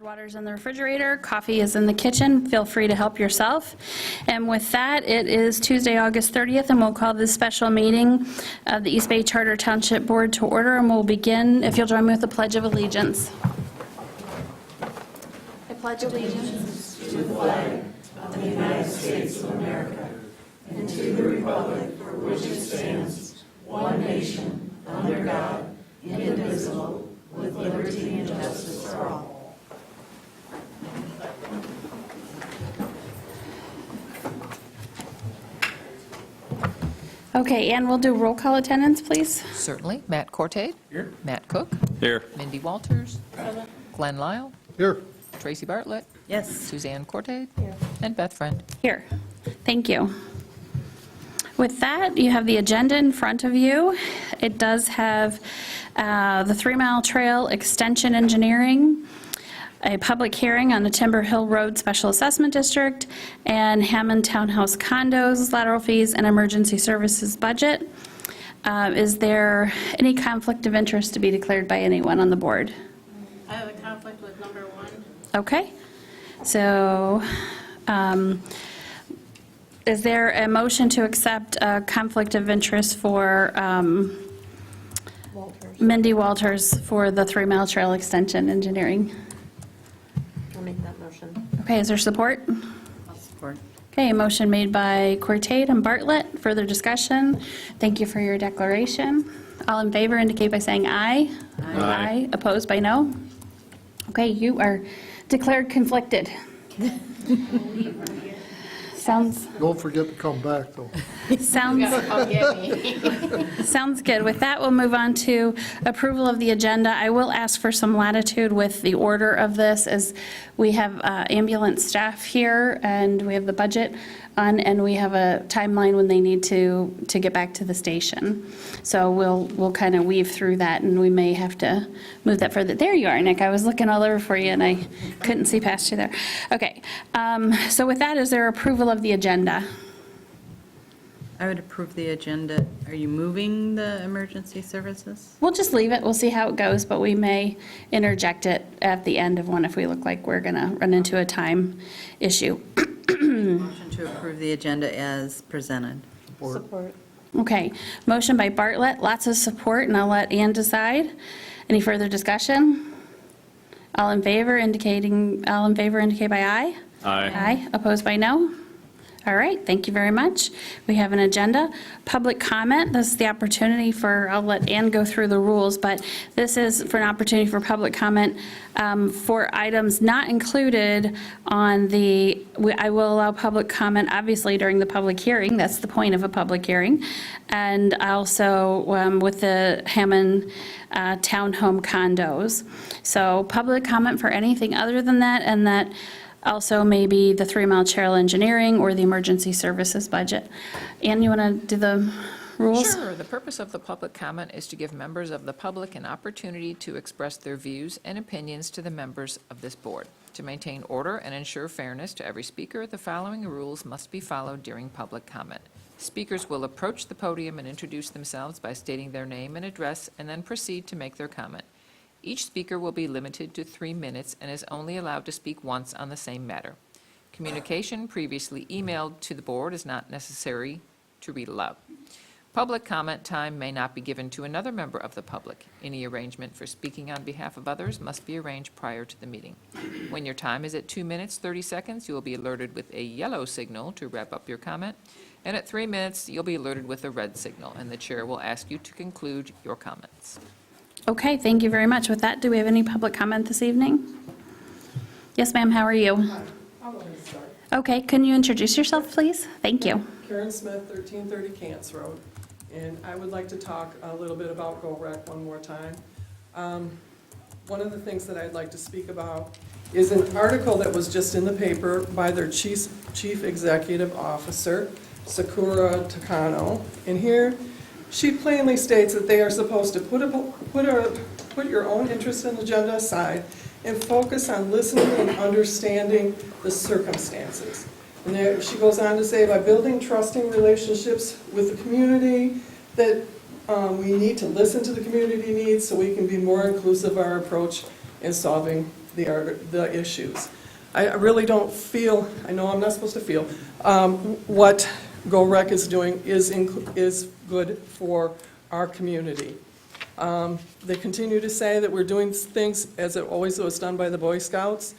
Water's in the refrigerator, coffee is in the kitchen, feel free to help yourself. And with that, it is Tuesday, August 30th, and we'll call this special meeting of the East Bay Charter Township Board to order, and we'll begin, if you'll join me with the Pledge of Allegiance. I pledge allegiance to the flag of the United States of America and to the republic for which it stands, one nation, under God, indivisible, with liberty and justice for all. Okay, and we'll do roll call attendance, please. Certainly. Matt Cortade. Here. Matt Cook. Here. Mindy Walters. Glenn Lyle. Here. Tracy Bartlett. Yes. Suzanne Cortade. And Beth Friend. Here. Thank you. With that, you have the agenda in front of you. It does have the 3 Mile Trail Extension Engineering, a public hearing on the Timber Hill Road Special Assessment District, and Hammond Townhouse Condos, lateral fees, and emergency services budget. Is there any conflict of interest to be declared by anyone on the board? I have a conflict with number 1. Okay. So, is there a motion to accept a conflict of interest for Mindy Walters for the 3 Mile Trail Extension Engineering? I'll make that motion. Okay, is there support? I'll support. Okay, motion made by Cortade and Bartlett. Further discussion? Thank you for your declaration. All in favor indicate by saying aye. Aye. Opposed by no? Okay, you are declared conflicted. Sounds Don't forget to come back, though. Sounds good. With that, we'll move on to approval of the agenda. I will ask for some latitude with the order of this, as we have ambulance staff here, and we have the budget on, and we have a timeline when they need to get back to the station. So we'll kind of weave through that, and we may have to move that further. There you are, Nick. I was looking all over for you, and I couldn't see past you there. Okay. So with that, is there approval of the agenda? I would approve the agenda. Are you moving the emergency services? We'll just leave it. We'll see how it goes, but we may interject it at the end of one if we look like we're going to run into a time issue. Motion to approve the agenda as presented. Support. Okay, motion by Bartlett, lots of support, and I'll let Ann decide. Any further discussion? All in favor indicate by aye. Aye. Aye, opposed by no? All right, thank you very much. We have an agenda. Public comment, this is the opportunity for, I'll let Ann go through the rules, but this is for an opportunity for public comment for items not included on the, I will allow public comment obviously during the public hearing, that's the point of a public hearing, and also with the Hammond townhome condos. So public comment for anything other than that, and that also maybe the 3 Mile Trail Engineering or the emergency services budget. Ann, you want to do the rules? Sure. The purpose of the public comment is to give members of the public an opportunity to express their views and opinions to the members of this board. To maintain order and ensure fairness to every speaker, the following rules must be followed during public comment. Speakers will approach the podium and introduce themselves by stating their name and address, and then proceed to make their comment. Each speaker will be limited to 3 minutes and is only allowed to speak once on the same matter. Communication previously emailed to the board is not necessary to read aloud. Public comment time may not be given to another member of the public. Any arrangement for speaking on behalf of others must be arranged prior to the meeting. When your time is at 2 minutes, 30 seconds, you will be alerted with a yellow signal to wrap up your comment. And at 3 minutes, you'll be alerted with a red signal, and the chair will ask you to conclude your comments. Okay, thank you very much. With that, do we have any public comment this evening? Yes, ma'am, how are you? I'm going to start. Okay, can you introduce yourself, please? Thank you. Karen Smith, 1330 Cants Road, and I would like to talk a little bit about GoRec one more time. One of the things that I'd like to speak about is an article that was just in the paper by their chief executive officer, Sakura Takano, and here she plainly states that they are supposed to put your own interest and agenda aside and focus on listening and understanding the circumstances. And there, she goes on to say, by building trusting relationships with the community, that we need to listen to the community needs so we can be more inclusive of our approach in solving the issues. I really don't feel, I know I'm not supposed to feel, what Go Rec is doing is good for our community. They continue to say that we're doing things as it always was done by the Boy Scouts.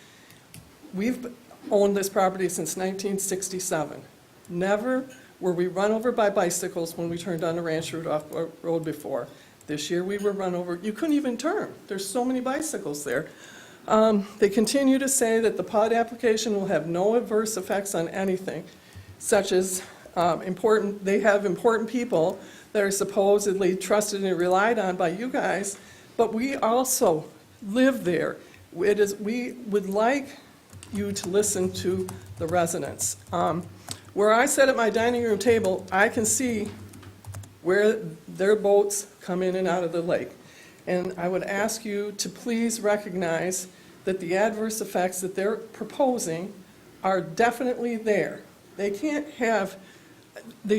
We've owned this property since 1967. Never were we run over by bicycles when we turned on the Ranch Road before. This year we were run over, you couldn't even turn. There's so many bicycles there. They continue to say that the PUD application will have no adverse effects on anything, such as they have important people that are supposedly trusted and relied on by you guys, but we also live there. We would like you to listen to the residents. Where I sit at my dining room table, I can see where their boats come in and out of the lake. And I would ask you to please recognize that the adverse effects that they're proposing are definitely there. They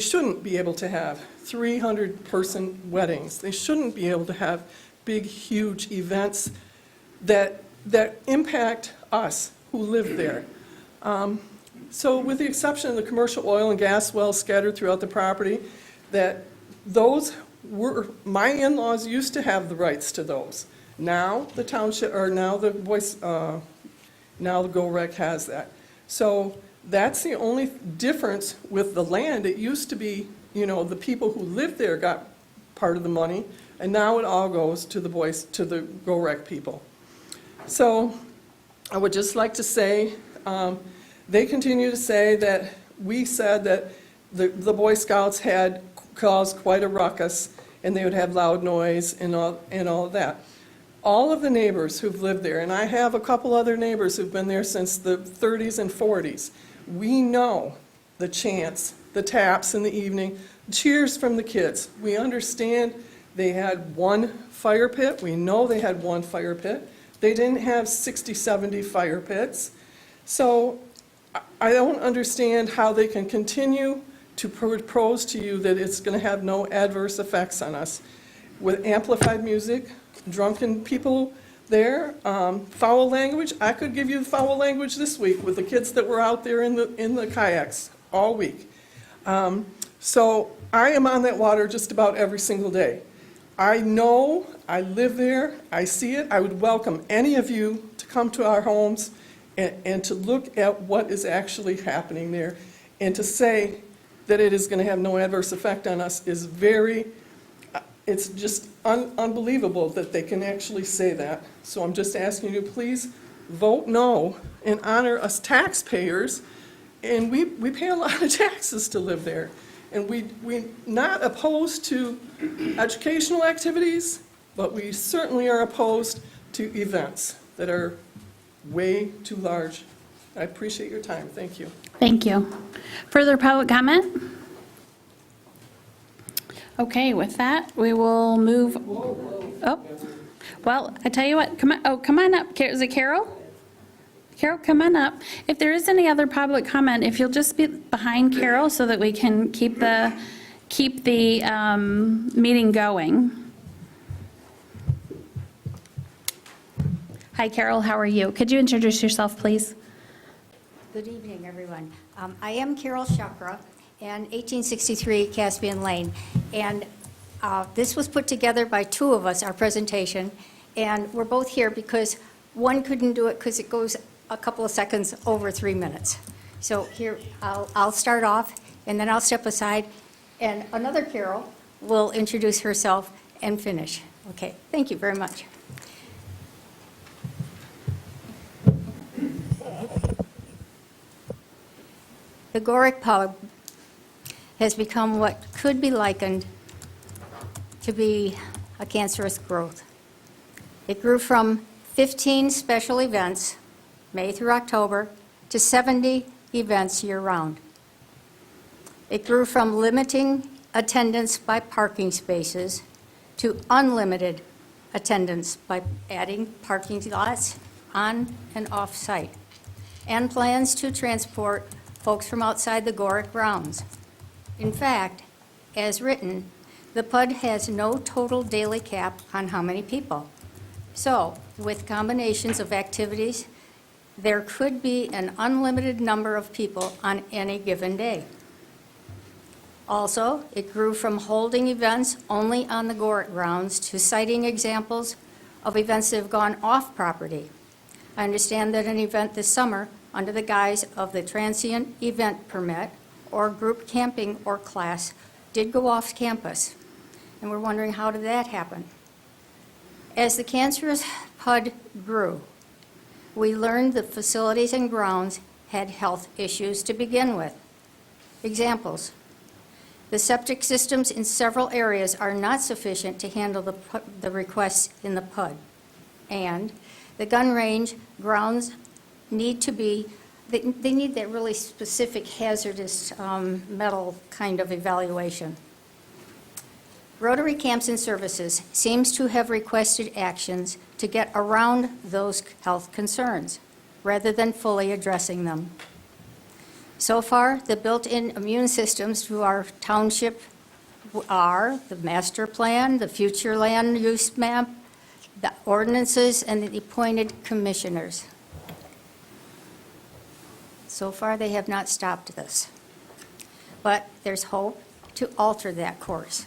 shouldn't be able to have 300-person weddings. They shouldn't be able to have big, huge events that impact us who live there. So with the exception of the commercial oil and gas wells scattered throughout the property, my in-laws used to have the rights to those. Now the township, or now the Go Rec has that. So that's the only difference with the land. It used to be, the people who lived there got part of the money, and now it all goes to the Go Rec people. So I would just like to say, they continue to say that we said that the Boy Scouts had caused quite a ruckus, and they would have loud noise and all of that. All of the neighbors who've lived there, and I have a couple other neighbors who've been there since the 30s and 40s, we know the chants, the taps in the evening, cheers from the kids. We understand they had one fire pit. We know they had one fire pit. They didn't have 60, 70 fire pits. So I don't understand how they can continue to propose to you that it's going to have no adverse effects on us. With amplified music, drunken people there, foul language. I could give you foul language this week with the kids that were out there in the kayaks all week. So I am on that water just about every single day. I know, I live there, I see it. I would welcome any of you to come to our homes and to look at what is actually happening there, and to say that it is going to have no adverse effect on us is it's just unbelievable that they can actually say that. So I'm just asking you to please vote no and honor us taxpayers, and we pay a lot of taxes to live there. And we're not opposed to educational activities, but we certainly are opposed to events that are way too large. I appreciate your time. Thank you. Thank you. Further public comment? Okay, with that, we will move. Oh, well, I tell you what, come on up. Is it Carol? Carol, come on up. If there is any other public comment, if you'll just be behind Carol so that we can keep the meeting going. Hi, Carol, how are you? Could you introduce yourself, please? Good evening, everyone. I am Carol Chakra, and 1863 Caspian Lane. And this was put together by two of us, our presentation, and we're both here because one couldn't do it because it goes a couple of seconds over 3 minutes. So here, I'll start off, and then I'll step aside, and another Carol will introduce herself and finish. Okay, thank you very much. The Gorick Pub has become what could be likened to be a cancerous growth. It grew from 15 special events, May through October, to 70 events year-round. It grew from limiting attendance by parking spaces to unlimited attendance by adding parking lots on and off-site, and plans to transport folks from outside the Gorick grounds. In fact, as written, the PUD has no total daily cap on how many people. So with combinations of activities, there could be an unlimited number of people on any given day. Also, it grew from holding events only on the Gorick grounds to citing examples of events that have gone off property. I understand that an event this summer, under the guise of the transient event permit or group camping or class, did go off campus. And we're wondering, how did that happen? As the cancerous PUD grew, we learned the facilities and grounds had health issues to begin with. Examples: the septic systems in several areas are not sufficient to handle the requests in the PUD. And the gun range grounds need to be, they need that really specific hazardous metal kind of evaluation. Rotary Camps and Services seems to have requested actions to get around those health concerns, rather than fully addressing them. So far, the built-in immune systems to our township are the master plan, the future land use map, the ordinances, and the appointed commissioners. So far, they have not stopped this. But there's hope to alter that course.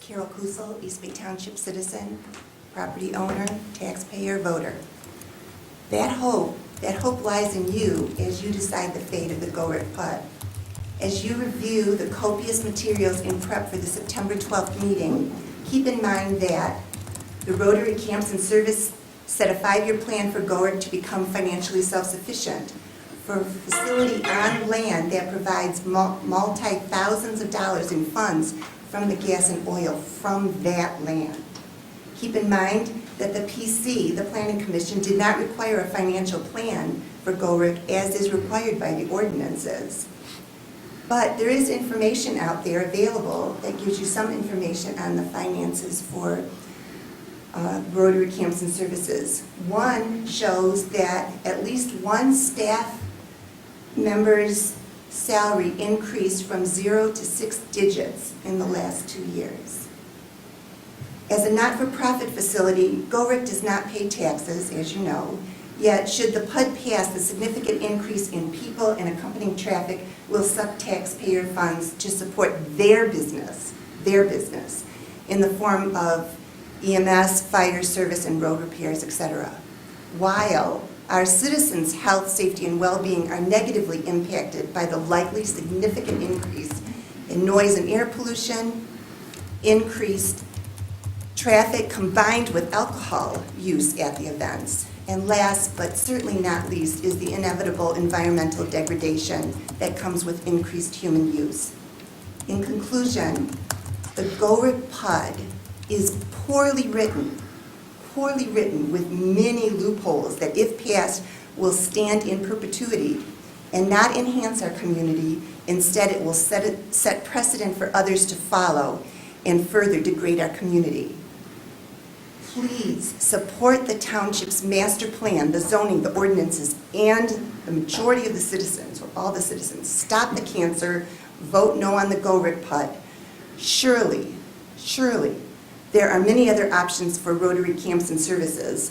Carol Kusel, East Bay Township citizen, property owner, taxpayer, voter. That hope lies in you as you decide the fate of the Gorick PUD. As you review the copious materials in prep for the September 12th meeting, keep in mind that the Rotary Camps and Service set a 5-year plan for Gorick to become financially self-sufficient for a facility on land that provides multi-thousands of dollars in funds from the gas and oil from that land. Keep in mind that the PC, the Planning Commission, did not require a financial plan for Gorick as is required by the ordinances. But there is information out there available that gives you some information on the finances for Rotary Camps and Services. One shows that at least one staff member's salary increased from 0 to 6 digits in the last 2 years. As a not-for-profit facility, Gorick does not pay taxes, as you know, yet should the PUD pass, the significant increase in people and accompanying traffic will suck taxpayer funds to support their business, in the form of EMS, fire service, and road repairs, etc. While our citizens' health, safety, and well-being are negatively impacted by the likely significant increase in noise and air pollution, increased traffic combined with alcohol use at the events. And last, but certainly not least, is the inevitable environmental degradation that comes with increased human use. In conclusion, the Gorick PUD is poorly written with many loopholes that, if passed, will stand in perpetuity and not enhance our community. Instead, it will set precedent for others to follow and further degrade our community. Please support the township's master plan, the zoning, the ordinances, and the majority of the citizens, or all the citizens. Stop the cancer, vote no on the Gorick PUD. Surely, there are many other options for Rotary Camps and Services,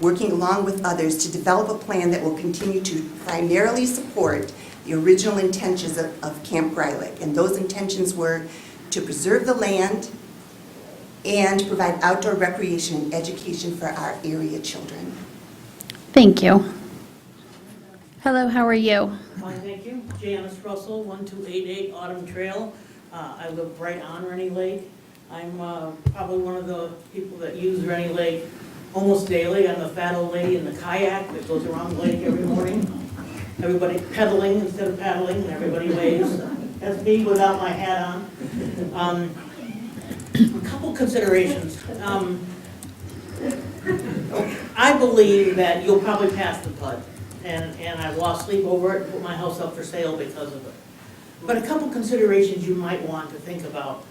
working along with others to develop a plan that will continue to primarily support the original intentions of Camp Greilich. And those intentions were to preserve the land and provide outdoor recreation and education for our area children. Thank you. Hello, how are you? Fine, thank you. Janice Russell, 1288 Autumn Trail. I live right on Rennie Lake. I'm probably one of the people that use Rennie Lake almost daily. I'm the fat old lady in the kayak that goes around the lake every morning. Everybody pedaling instead of paddling, and everybody waves. That's me without my hat on. A couple considerations. I believe that you'll probably pass the PUD, and I've lost sleep over it and put my house up for sale because of it. But a couple considerations you might want to think about.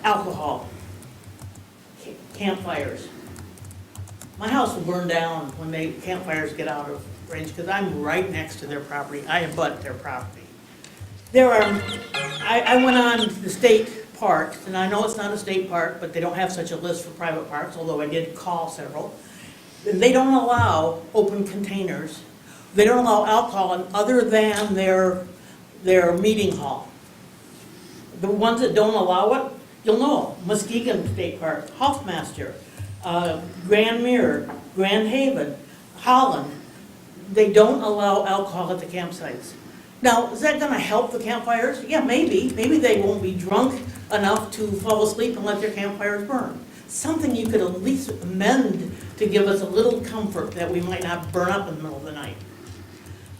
Alcohol, campfires. My house will burn down when campfires get out of range because I'm right next to their property. I abut their property. I went on the state parks, and I know it's not a state park, but they don't have such a list for private parks, although I did call several. They don't allow open containers. They don't allow alcohol in other than their meeting hall. The ones that don't allow it, you'll know, Muskegon State Park, Hoffmaster, Grand Mirror, Grand Haven, Holland, they don't allow alcohol at the campsites. Now, is that gonna help the campfires? Yeah, maybe. Maybe they won't be drunk enough to fall asleep and let their campfires burn. Something you could at least amend to give us a little comfort that we might not burn up in the middle of the night.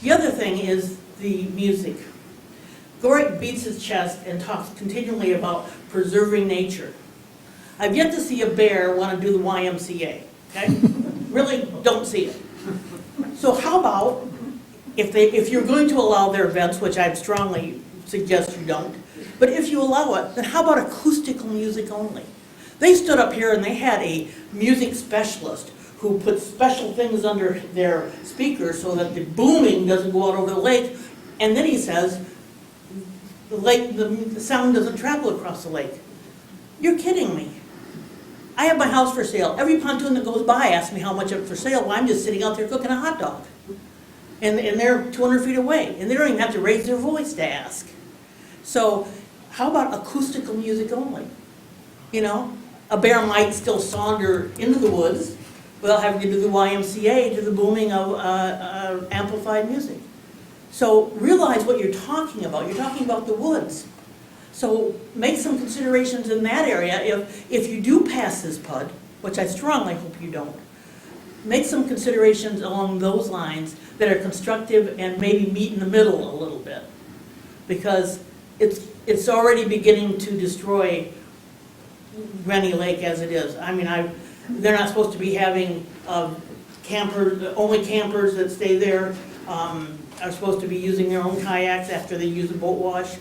The other thing is the music. Gorick beats his chest and talks continually about preserving nature. I've yet to see a bear want to do the YMCA, okay? Really don't see it. So how about, if you're going to allow their events, which I'd strongly suggest you don't, but if you allow it, then how about acoustical music only? They stood up here and they had a music specialist who put special things under their speakers so that the booming doesn't go out over the lake. And then he says, the sound doesn't travel across the lake. You're kidding me. I have my house for sale. Every pontoon that goes by asks me how much it's for sale. Well, I'm just sitting out there cooking a hot dog. And they're 200 feet away. And they don't even have to raise their voice to ask. So how about acoustical music only? You know, a bear might still saunter into the woods without having to do the YMCA to the booming of amplified music. So realize what you're talking about. You're talking about the woods. So make some considerations in that area. If you do pass this PUD, which I strongly hope you don't, make some considerations along those lines that are constructive and maybe meet in the middle a little bit. Because it's already beginning to destroy Rennie Lake as it is. I mean, they're not supposed to be having only campers that stay there are supposed to be using their own kayaks after they use a boat wash.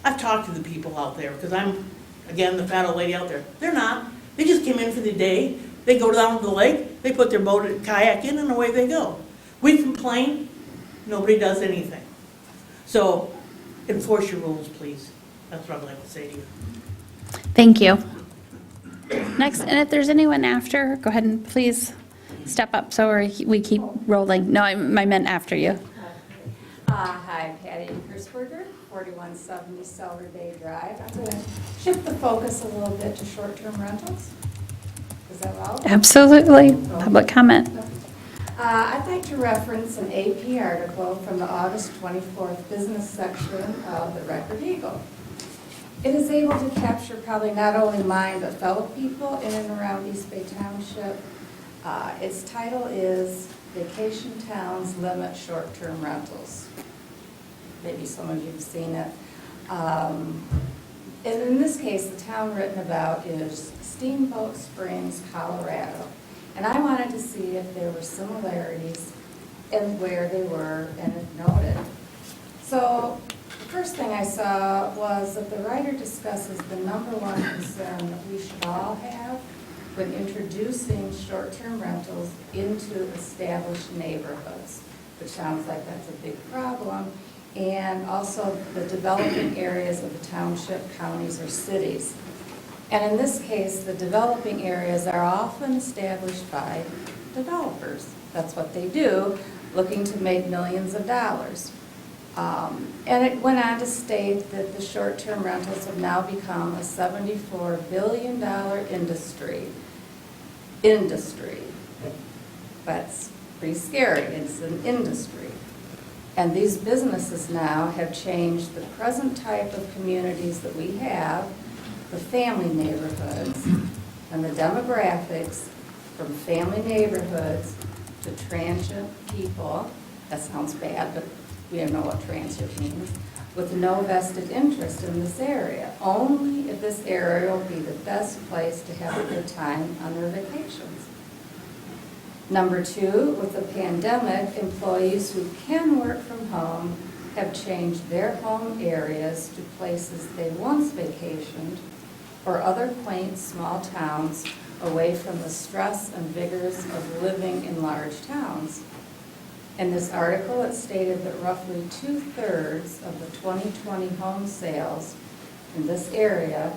I've talked to the people out there because I'm, again, the fat old lady out there. They're not. They just came in for the day. They go down to the lake, they put their boat and kayak in, and away they go. We complain, nobody does anything. So enforce your rules, please. That's what I'd like to say to you. Thank you. Next, and if there's anyone after, go ahead and please step up so we keep rolling. No, I meant after you. Hi, Patty Kersberger, 4170 Cellar Bay Drive. I'm going to shift the focus a little bit to short-term rentals. Is that allowed? Absolutely. Public comment. I'd like to reference an AP article from the August 24th business section of the Record Eagle. It is able to capture probably not only mine, but fellow people in and around East Bay Township. Its title is Vacation Towns Limit Short-Term Rentals. Maybe some of you have seen it. And in this case, the town written about is Steamboat Springs, Colorado. And I wanted to see if there were similarities in where they were and it noted. So the first thing I saw was that the writer discusses the number one concern that we should all have when introducing short-term rentals into established neighborhoods, which sounds like that's a big problem, and also the developing areas of the township, counties, or cities. And in this case, the developing areas are often established by developers. That's what they do, looking to make millions of dollars. And it went on to state that the short-term rentals have now become a $74 billion industry. That's pretty scary. It's an industry. And these businesses now have changed the present type of communities that we have, the family neighborhoods, and the demographics from family neighborhoods to transient people. That sounds bad, but we don't know what transient means, with no vested interest in this area, only if this area will be the best place to have a good time on their vacations. Number two, with the pandemic, employees who can work from home have changed their home areas to places they once vacationed or other quaint small towns away from the stress and vigors of living in large towns. In this article, it stated that roughly 2/3 of the 2020 home sales in this area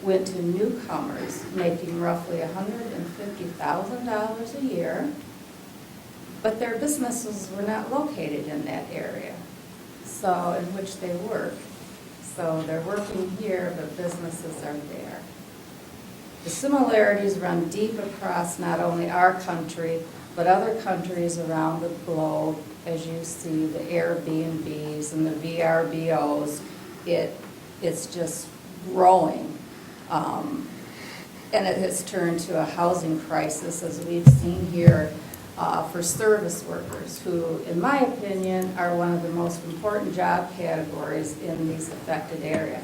went to newcomers making roughly $150,000 a year, but their businesses were not located in that area, so, in which they work. So they're working here, but businesses are there. The similarities run deep across not only our country, but other countries around the globe. As you see, the Airbnbs and the VRBOs, it's just growing. And it has turned to a housing crisis, as we've seen here, for service workers, who, in my opinion, are one of the most important job categories in these affected areas.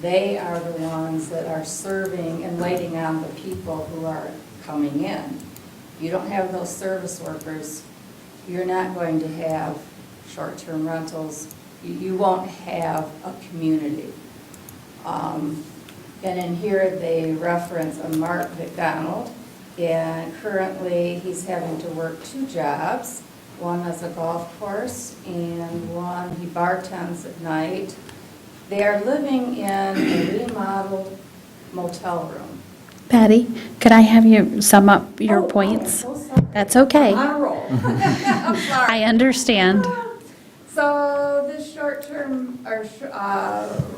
They are the ones that are serving and waiting on the people who are coming in. You don't have those service workers, you're not going to have short-term rentals. You won't have a community. And in here, they reference a Mark McDonald, and currently he's having to work 2 jobs. One as a golf course, and one he bartends at night. They are living in a remodeled motel room. Patty, could I have you sum up your points? Oh, I'm so sorry. That's okay. I'm on a roll. I'm sorry. I understand. So this short-term or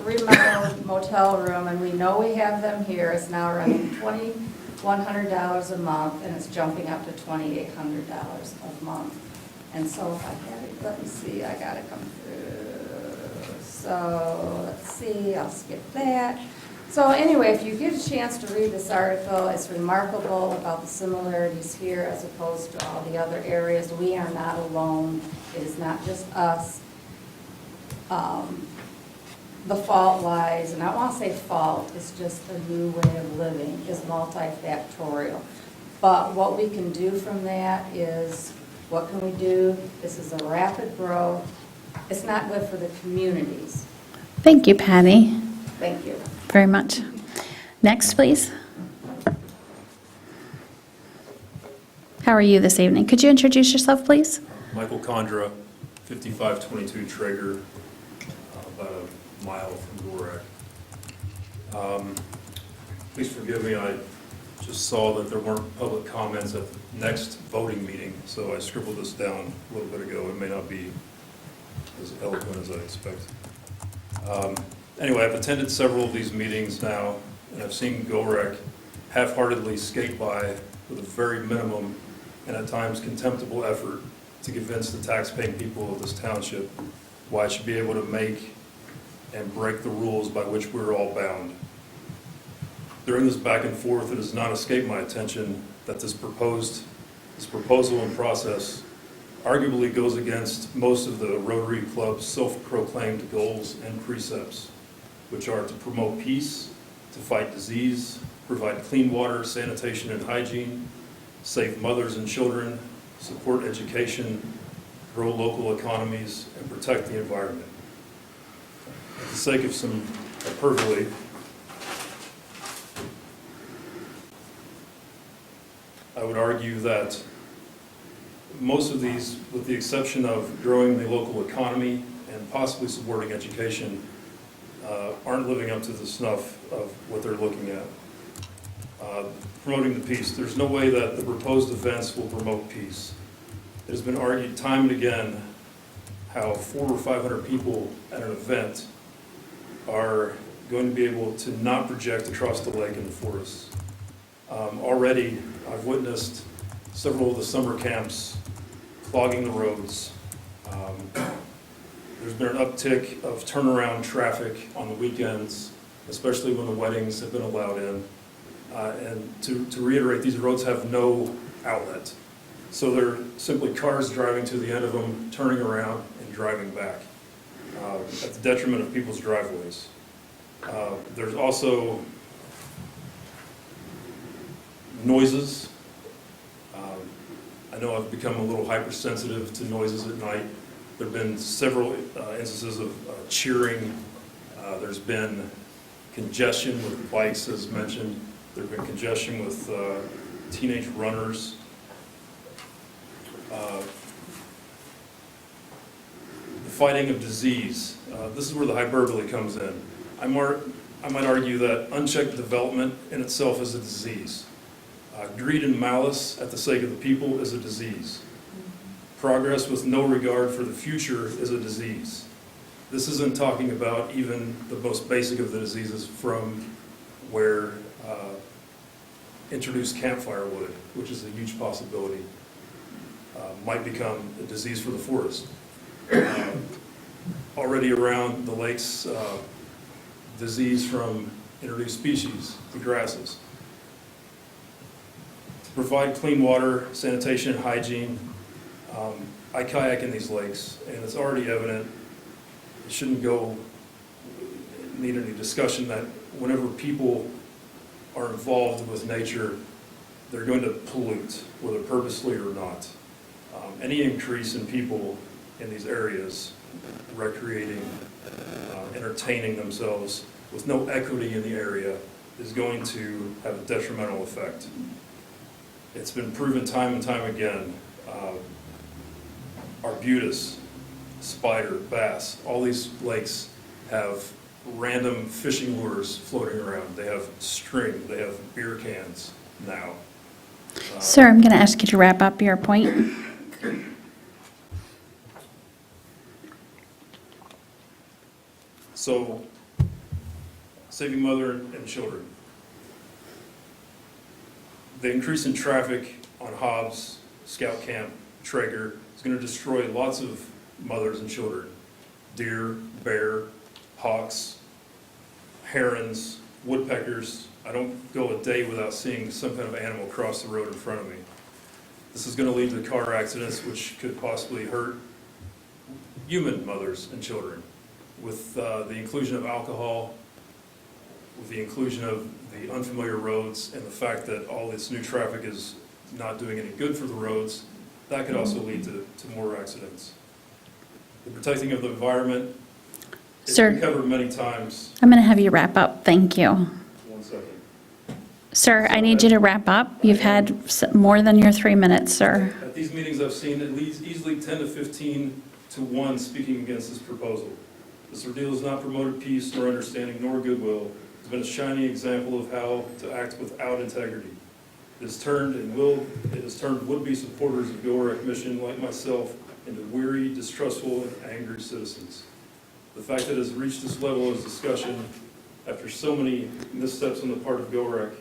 remodeled motel room, and we know we have them here, is now running $2,100 a month, and it's jumping up to $2,800 a month. And so if I have it, let me see, I got to come through. So let's see, I'll skip that. So anyway, if you get a chance to read this article, it's remarkable about the similarities here as opposed to all the other areas. We are not alone. It is not just us. The fault lies, and I want to say fault, it's just a new way of living, is multifactorial. But what we can do from that is, what can we do? This is a rapid growth. It's not good for the communities. Thank you, Patty, Thank you. very much. Next, please. How are you this evening? Could you introduce yourself, please? Michael Condra, 5522 Traeger, about a mile from Gorek. Please forgive me, I just saw that there weren't public comments at the next voting meeting, so I scribbled this down a little bit ago. It may not be as eloquent as I expect. Anyway, I've attended several of these meetings now, and I've seen Gorek half-heartedly skate by with a very minimum and at times contemptible effort to convince the tax-paying people of this township why it should be able to make and break the rules by which we're all bound. During this back and forth, it has not escaped my attention that this proposal and process arguably goes against most of the Rotary Club's self-proclaimed goals and precepts, which are to promote peace, to fight disease, provide clean water, sanitation and hygiene, save mothers and children, support education, grow local economies, and protect the environment. For the sake of some hyperbole, I would argue that most of these, with the exception of growing the local economy and possibly supporting education, aren't living up to the snuff of what they're looking at. Promoting the peace. There's no way that the proposed events will promote peace. It has been argued time and again how 400 or 500 people at an event are going to be able to not project across the lake and the forests. Already, I've witnessed several of the summer camps clogging the roads. There's been an uptick of turnaround traffic on the weekends, especially when the weddings have been allowed in. And to reiterate, these roads have no outlet. So they're simply cars driving to the end of them, turning around and driving back at the detriment of people's driveways. There's also noises. I know I've become a little hypersensitive to noises at night. There have been several instances of cheering. There's been congestion with bikes, as mentioned. There's been congestion with teenage runners. The fighting of disease. This is where the hyperbole comes in. I might argue that unchecked development in itself is a disease. Greed and malice at the sake of the people is a disease. Progress with no regard for the future is a disease. This isn't talking about even the most basic of the diseases from where introduced campfire wood, which is a huge possibility, might become a disease for the forest. Already around the lakes, disease from introduced species, the grasses. To provide clean water, sanitation, hygiene, I kayak in these lakes, and it's already evident, it shouldn't need any discussion that whenever people are involved with nature, they're going to pollute, whether purposely or not. Any increase in people in these areas, recreating, entertaining themselves with no equity in the area, is going to have a detrimental effect. It's been proven time and time again. Arbutus, spider, bass, all these lakes have random fishing lures floating around. They have string, they have beer cans now. Sir, I'm going to ask you to wrap up your point. So, saving mother and children. The increase in traffic on Hobbs, Scout Camp, Traeger is going to destroy lots of mothers and children. Deer, bear, hawks, herons, woodpeckers. I don't go a day without seeing some kind of animal cross the road in front of me. This is going to lead to car accidents which could possibly hurt human mothers and children. With the inclusion of alcohol, with the inclusion of the unfamiliar roads, and the fact that all this new traffic is not doing any good for the roads, that could also lead to more accidents. The protecting of the environment, it's Sir. been covered many times. I'm going to have you wrap up. Thank you. 1 second. Sir, I need you to wrap up. You've had more than your 3 minutes, sir. At these meetings, I've seen at least easily 10 to 15 to 1 speaking against this proposal. This ordeal has not promoted peace nor understanding nor goodwill. It's been a shining example of how to act without integrity. It has turned would-be supporters of GOREC mission like myself into weary, distrustful, and angry citizens. The fact that it has reached this level of discussion after so many missteps on the part of GOREC,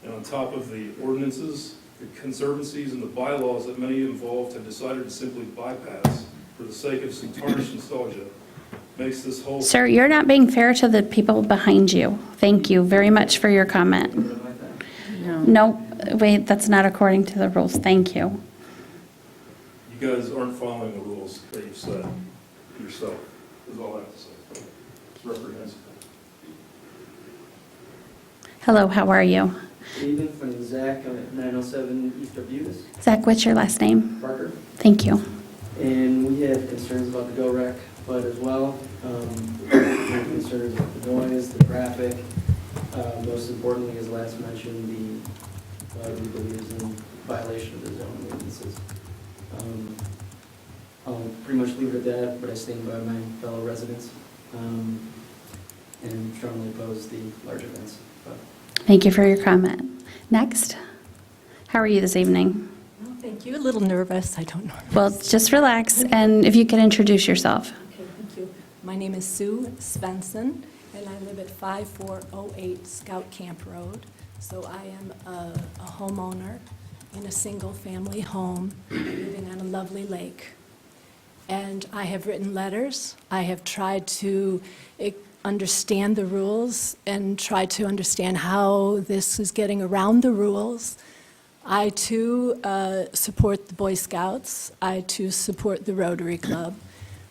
and on top of the ordinances, the conservancies, and the bylaws that many involved have decided to simply bypass for the sake of some tarnished nostalgia, makes this whole... Sir, you're not being fair to the people behind you. Thank you very much for your comment. No, wait, that's not according to the rules. Thank you. You guys aren't following the rules that you've set yourself, is all I have to say. It's reprehensible. Hello, how are you? Good evening, my name is Zach, I'm at 907 East Arbutus, Zach, what's your last name? Parker, Thank you. and we have concerns about the GOREC flood as well. We have concerns about the noise, the traffic, most importantly, as last mentioned, the flood we believe is in violation of the zoning ordinances. I'll pretty much leave it at that, but I stand by my fellow residents and strongly oppose the large events. Thank you for your comment. Next. How are you this evening? Well, thank you. A little nervous. I don't know. Well, just relax, and if you could introduce yourself. Okay, thank you. My name is Sue Svensson, and I live at 5408 Scout Camp Road. So I am a homeowner in a single-family home living on a lovely lake. And I have written letters. I have tried to understand the rules and try to understand how this is getting around the rules. I, too, support the Boy Scouts. I, too, support the Rotary Club.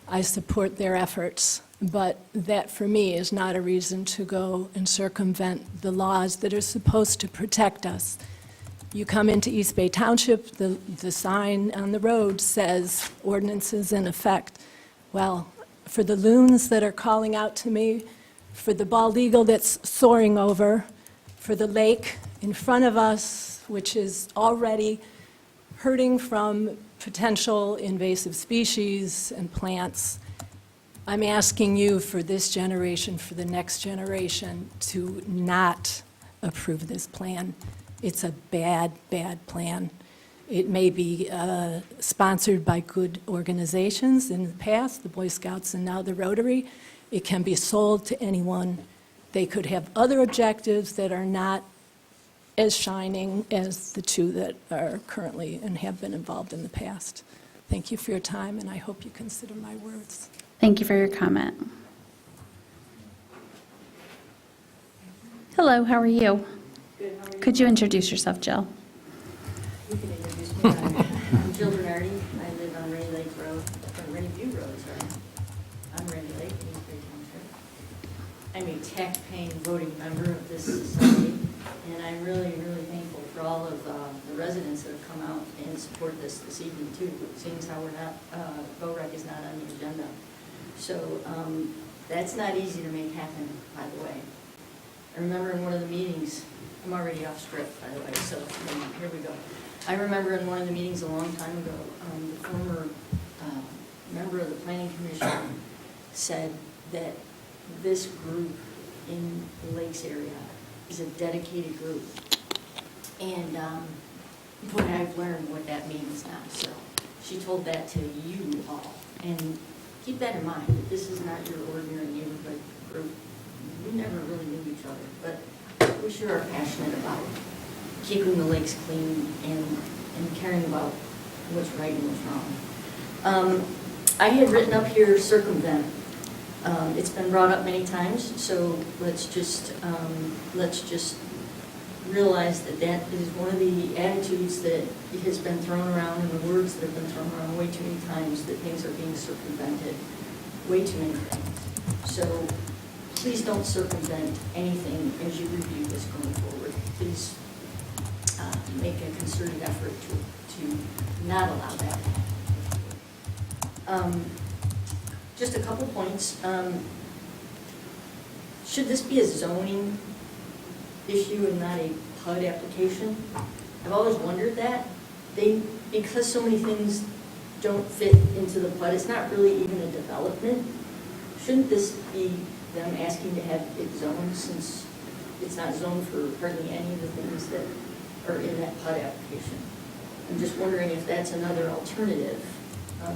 I support their efforts. But that, for me, is not a reason to go and circumvent the laws that are supposed to protect us. You come into East Bay Township, the sign on the road says ordinances in effect. Well, for the loons that are calling out to me, for the bald eagle that's soaring over, for the lake in front of us, which is already hurting from potential invasive species and plants, I'm asking you for this generation, for the next generation, to not approve this plan. It's a bad, bad plan. It may be sponsored by good organizations in the past, the Boy Scouts and now the Rotary. It can be sold to anyone. They could have other objectives that are not as shining as the two that are currently and have been involved in the past. Thank you for your time, and I hope you consider my words. Thank you for your comment. Hello, how are you? Good, how are you? Could you introduce yourself, Jill? You can introduce me. I'm Jill Bernardi. I live on Rainy Lake Road, Rainy View Road, sorry. I'm Rainy Lake, in East Bay Township. I'm a tax-paying voting member of this society, and I'm really, really thankful for all of the residents that have come out and supported this evening too, seeing as how we're not, GOREC is not on the agenda. So that's not easy to make happen, by the way. I remember in one of the meetings, I'm already off script, by the way, so here we go. I remember in one of the meetings a long time ago, the former member of the Planning Commission said that this group in the Lakes area is a dedicated group. And boy, I've learned what that means now. So she told that to you all. And keep that in mind, that this is not your ordinary neighborhood group. We never really knew each other, but we sure are passionate about keeping the lakes clean and caring about what's right and what's wrong. I had written up here circumvent. It's been brought up many times, so let's just realize that that is one of the attitudes that has been thrown around and the words that have been thrown around way too many times, that things are being circumvented, way too many things. So please don't circumvent anything as you review this going forward. Please make a concerted effort to not allow that to happen. Just a couple points. Should this be a zoning issue and not a PUD application? I've always wondered that. Because so many things don't fit into the PUD, it's not really even a development. Shouldn't this be them asking to have it zoned, since it's not zoned for hardly any of the things that are in that PUD application? I'm just wondering if that's another alternative.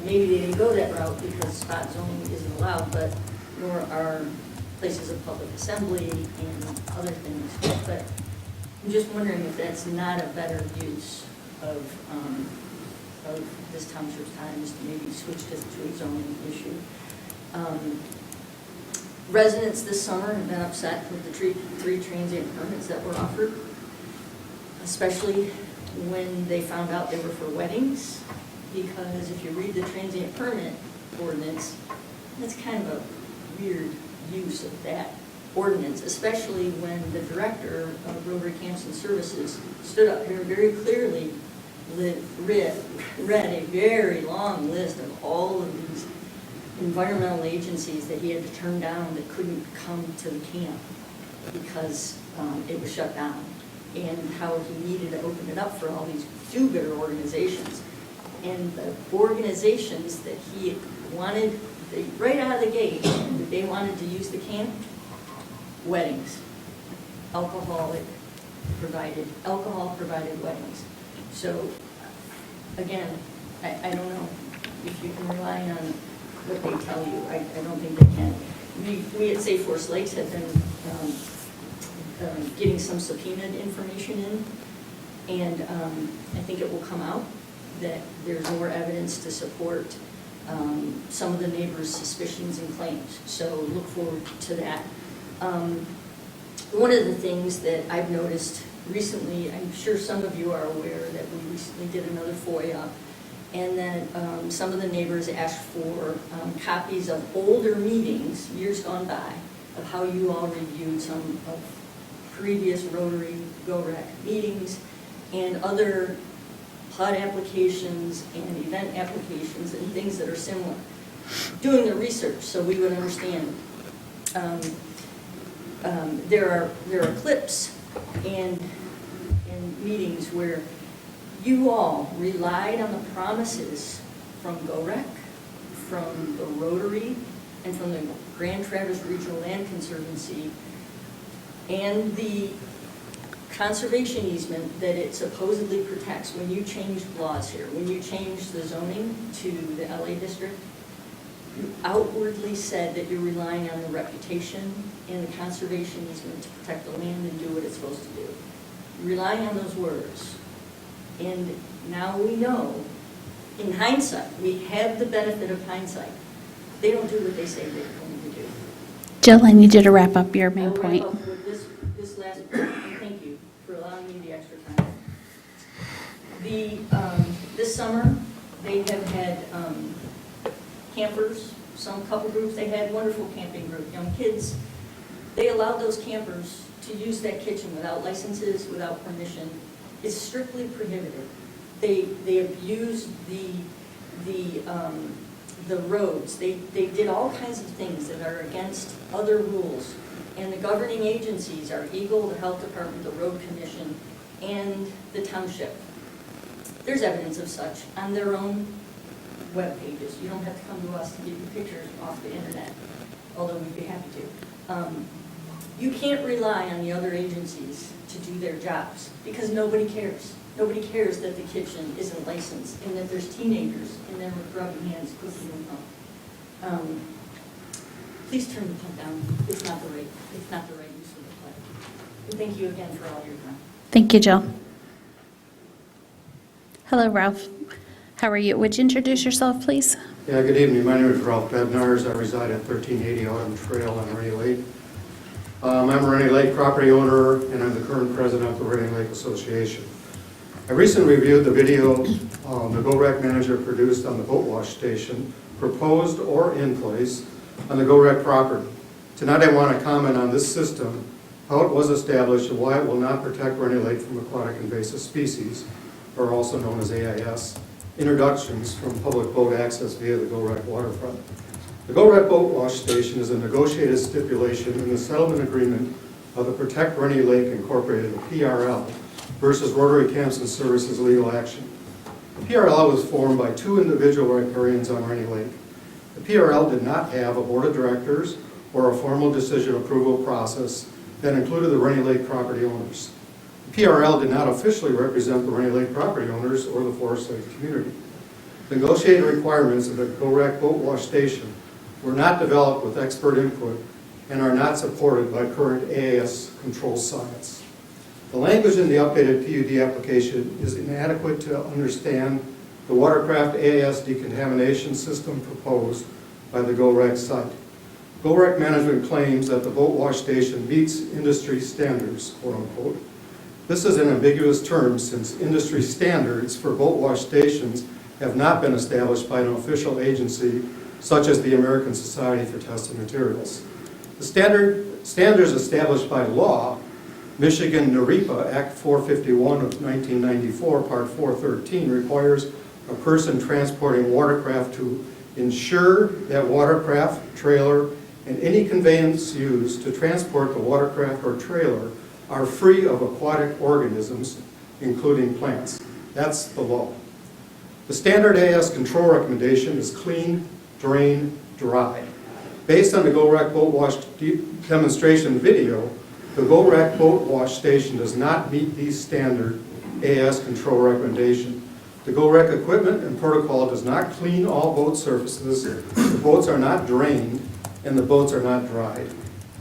Maybe they didn't go that route because spot zoning isn't allowed, but nor are places of public assembly and other things. But I'm just wondering if that's not a better use of this township's time, is to maybe switch this to a zoning issue. Residents this summer have been upset with the three transient permits that were offered, especially when they found out they were for weddings, because if you read the transient permit ordinance, that's kind of a weird use of that ordinance, especially when the director of Rotary Camps and Services stood up here very clearly, read a very long list of all of these environmental agencies that he had to turn down that couldn't come to the camp because it was shut down, and how he needed to open it up for all these do-gooder organizations. And the organizations that he wanted, right out of the gate, that they wanted to use the camp, weddings, alcohol provided weddings. So again, I don't know if you can rely on what they tell you. I don't think they can. We at Safe Forest Lakes have been getting some subpoenaed information in, and I think it will come out that there's more evidence to support some of the neighbors' suspicions and claims. So look forward to that. One of the things that I've noticed recently, I'm sure some of you are aware that we recently did another FOIA, and that some of the neighbors asked for copies of older meetings, years gone by, of how you all reviewed some of previous Rotary GOREC meetings and other PUD applications and event applications and things that are similar. Doing the research so we would understand. There are clips and meetings where you all relied on the promises from GOREC, from the Rotary, and from the Grand Traverse Regional Land Conservancy and the conservation easement that it supposedly protects. When you changed laws here, when you changed the zoning to the LA district, you outwardly said that you're relying on the reputation and the conservation easement to protect the land and do what it's supposed to do. You're relying on those words. And now we know, in hindsight, we have the benefit of hindsight. They don't do what they say they're going to do. Jill, I need you to wrap up your main I'll wrap point. up with this last point, and thank you for allowing me the extra time. This summer, they have had campers, some couple groups, they had wonderful camping group, young kids. They allowed those campers to use that kitchen without licenses, without permission. It's strictly prohibited. They abused the roads. They did all kinds of things that are against other rules. And the governing agencies are Eagle, the Health Department, the Road Commission, and the Township. There's evidence of such on their own web pages. You don't have to come to us to give you pictures off the internet, although we'd be happy to. You can't rely on the other agencies to do their jobs because nobody cares. Nobody cares that the kitchen isn't licensed and that there's teenagers in there with rubbing hands cooking and pump. Please turn the pump down. It's not the right use of the play. And thank you again for all your time. Thank you, Jill. Hello, Ralph. How are you? Would you introduce yourself, please? Yeah, good evening. My name is Ralph Bednars. I reside at 1380 Autumn Trail on Rainy Lake. I'm a Rainy Lake property owner, and I'm the current president of the Rainy Lake Association. I recently reviewed the video the Go Rec manager produced on the boat wash station, proposed or in place, on the Go Rec property. Tonight I want to comment on this system, how it was established, and why it will not protect Rainy Lake from aquatic invasive species, or also known as AIS, introductions from public boat access via the Go Rec waterfront. The Go Rec boat wash station is a negotiated stipulation in the settlement agreement of the Protect Rainy Lake Incorporated, the PRL, versus Rotary Camps and Services legal action. The PRL was formed by two individual riparians on Rainy Lake. The PRL did not have a board of directors or a formal decision approval process that included the Rainy Lake property owners. The PRL did not officially represent the Rainy Lake property owners or the Forest Lake community. The negotiated requirements of the Go Rec boat wash station were not developed with expert input and are not supported by current AIS control science. The language in the updated PUD application is inadequate to understand the watercraft AIS decontamination system proposed by the Go Rec site. Go Rec management claims that the boat wash station meets industry standards, quote unquote. This is an ambiguous term since industry standards for boat wash stations have not been established by an official agency such as the American Society for Testing Materials. The standards established by law, Michigan NERIPA Act 451 of 1994, Part 413, requires a person transporting watercraft to ensure that watercraft, trailer, and any conveyance used to transport the watercraft or trailer are free of aquatic organisms, including plants. That's the law. The standard AIS control recommendation is clean, drain, dry. Based on the Go Rec boat wash demonstration video, the Go Rec boat wash station does not meet these standard AIS control recommendation. The Go Rec equipment and protocol does not clean all boat surfaces, the boats are not drained, and the boats are not dried.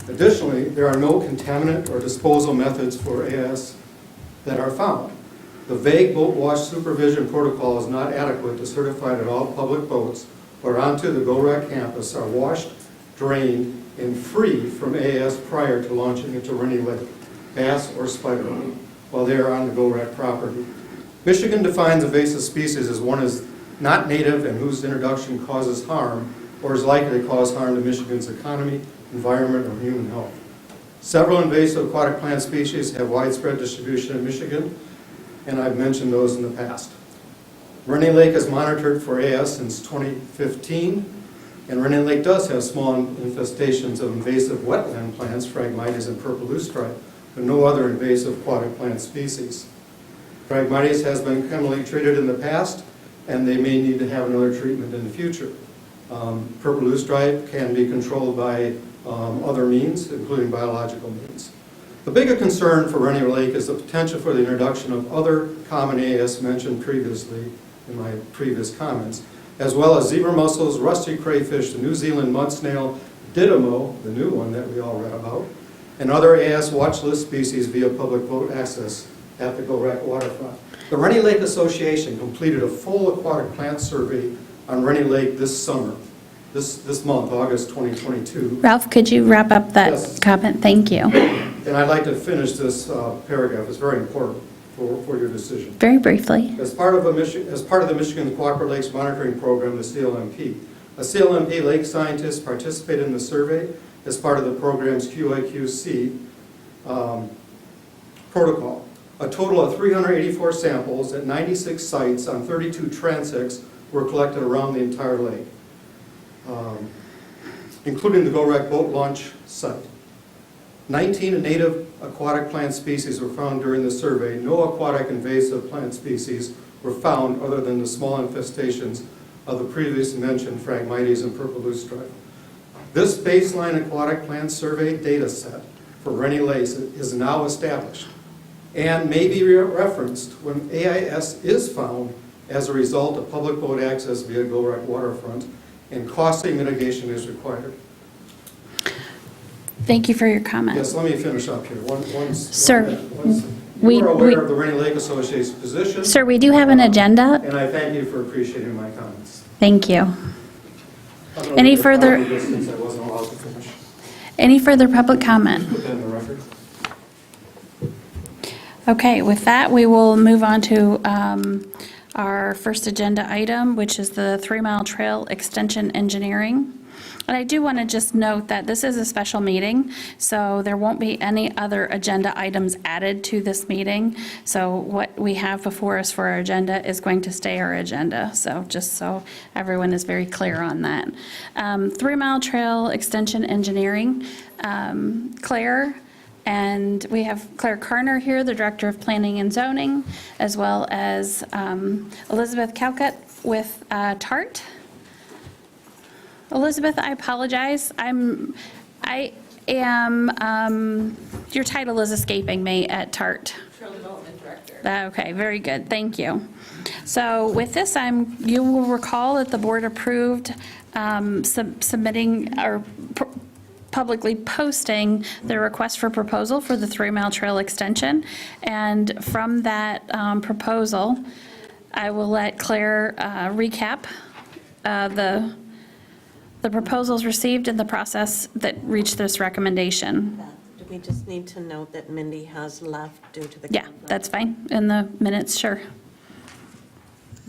Additionally, there are no contaminant or disposal methods for AIS that are found. The vague boat wash supervision protocol is not adequate to certify that all public boats or onto the Go Rec campus are washed, drained, and free from AIS prior to launching into Rainy Lake, bass or spiderwort, while they are on the Go Rec property. Michigan defines invasive species as one is not native and whose introduction causes harm or is likely to cause harm to Michigan's economy, environment, or human health. Several invasive aquatic plant species have widespread distribution in Michigan, and I've mentioned those in the past. Rainy Lake is monitored for AIS since 2015, and Rainy Lake does have small infestations of invasive wetland plants, Phragmites and purple loosestripe, but no other invasive aquatic plant species. Phragmites has been chemically treated in the past, and they may need to have another treatment in the future. Purple loosestrife can be controlled by other means, including biological means. The bigger concern for Rainier Lake is the potential for the introduction of other common AS mentioned previously in my previous comments, as well as zebra mussels, rusty crayfish, the New Zealand mud snail, Didymo, the new one that we all read about, and other AS watch list species via public boat access at the Go-Rec waterfront. The Rainier Lake Association completed a full aquatic plant survey on Rainier Lake this summer, this month, August 2022. Ralph, could you wrap up that Yes. comment? Thank you. And I'd like to finish this paragraph. It's very important for your decision. Very briefly. As part of the Michigan Cooperative Lakes Monitoring Program, the CLMP, a CLMP lake scientist participated in the survey as part of the program's QIQC protocol. A total of 384 samples at 96 sites on 32 transects were collected around the entire lake, including the Go-Rec boat launch site. 19 native aquatic plant species were found during the survey. No aquatic invasive plant species were found other than the small infestations of the previously mentioned Phragmites and purple loosestrife. This baseline aquatic plant survey data set for Rainier Lake is now established and may be referenced when AIS is found as a result of public boat access via Go-Rec waterfront and costly mitigation is required. Thank you for your comment. Yes, let me finish up here. Sir, You are aware of the Rainier Lake Association's position. Sir, we do have an agenda. And I thank you for appreciating my comments. Thank you. I'm gonna Any make a further- copy of this since I wasn't allowed to finish. Any further public comment? Put that in the record. Okay, with that, we will move on to our first agenda item, which is the 3 Mile Trail Extension Engineering. And I do want to just note that this is a special meeting, so there won't be any other agenda items added to this meeting. So what we have before us for our agenda is going to stay our agenda, so just so everyone is very clear on that. 3 Mile Trail Extension Engineering, Claire, and we have Claire Carner here, the Director of Planning and Zoning, as well as Elizabeth Calcutt with TART. Elizabeth, I apologize. I am, your title is escaping me at TART. Trail Development Director. Okay, very good, thank you. So with this, you will recall that the board approved submitting or publicly posting the request for proposal for the 3 Mile Trail extension. And from that proposal, I will let Claire recap the proposals received and the process that reached this recommendation. Do we just need to note that Mindy has left due to the Yeah, conflict? that's fine, in the minutes, sure.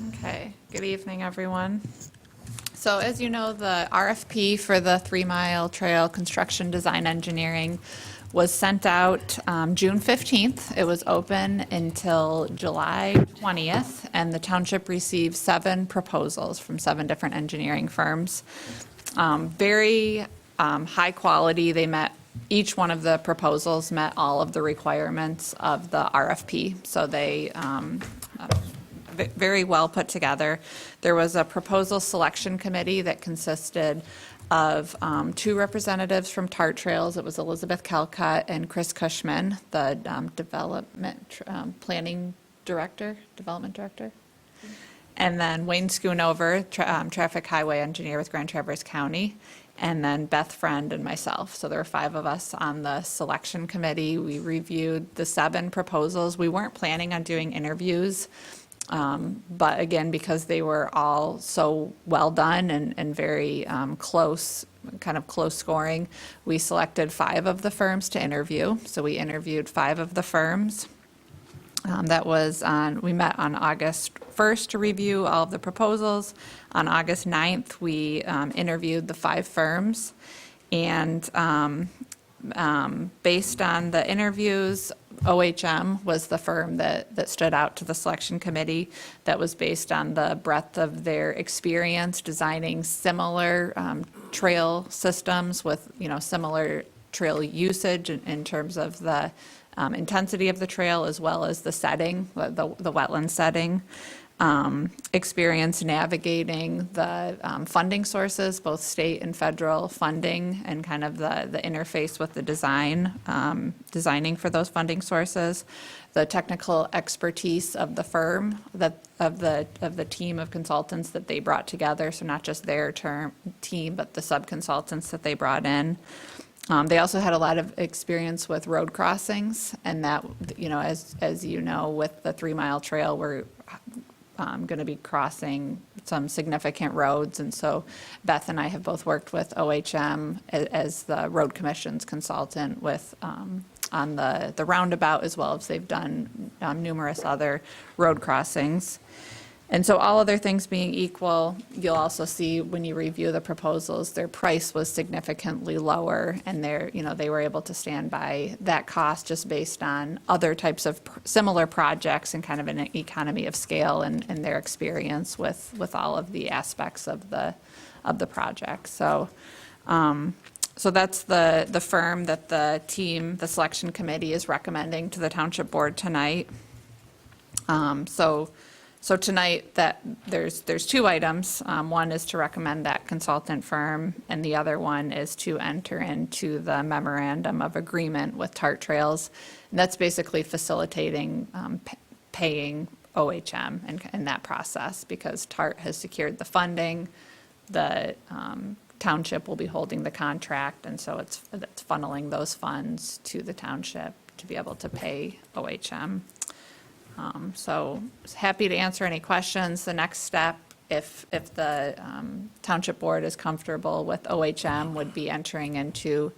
Okay, good evening, everyone. So as you know, the RFP for the 3 Mile Trail Construction Design Engineering was sent out June 15th. It was open until July 20th, and the township received 7 proposals from 7 different engineering firms. Very high quality. They met, each one of the proposals met all of the requirements of the RFP. So they very well put together. There was a proposal selection committee that consisted of 2 representatives from TART Trails. It was Elizabeth Calcutt and Chris Cushman, the development director. And then Wayne Schoonover, traffic highway engineer with Grand Traverse County, and then Beth Friend and myself. So there were 5 of us on the selection committee. We reviewed the 7 proposals. We weren't planning on doing interviews, but again, because they were all so well done and very close, kind of close scoring, we selected 5 of the firms to interview. So we interviewed 5 of the firms. We met on August 1st to review all of the proposals. On August 9th, we interviewed the 5 firms. And based on the interviews, OHM was the firm that stood out to the selection committee. That was based on the breadth of their experience designing similar trail systems with, similar trail usage in terms of the intensity of the trail as well as the setting, the wetland setting. experience navigating the funding sources, both state and federal funding, and kind of the interface with the designing for those funding sources, the technical expertise of the firm, of the team of consultants that they brought together, so not just their team, but the sub-consultants that they brought in. They also had a lot of experience with road crossings, and that, as you know, with the 3 Mile Trail, we're going to be crossing some significant roads, and so Beth and I have both worked with OHM as the road commission's consultant with on the roundabout, as well as they've done numerous other road crossings. And so all other things being equal, you'll also see when you review the proposals, their price was significantly lower, and they were able to stand by that cost just based on other types of similar projects and kind of an economy of scale and their experience with all of the aspects of the project. So that's the firm that the selection committee is recommending to the township board tonight. So tonight, there's 2 items. One is to recommend that consultant firm, and the other one is to enter into the memorandum of agreement with TART Trails. And that's basically facilitating paying OHM in that process, because TART has secured the funding. The township will be holding the contract, and so it's funneling those funds to the township to be able to pay OHM. So happy to answer any questions. The next step, if the township board is comfortable with OHM, would be entering into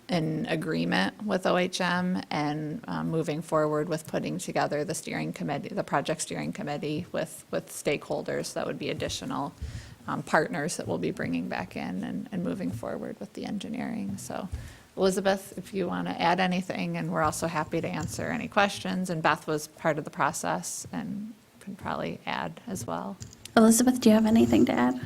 an agreement with OHM and moving forward with putting together the steering committee, the project steering committee with stakeholders that would be additional partners that we'll be bringing back in and moving forward with the engineering. So Elizabeth, if you want to add anything, and we're also happy to answer any questions, and Beth was part of the process and can probably add as well. Elizabeth, do you have anything to add?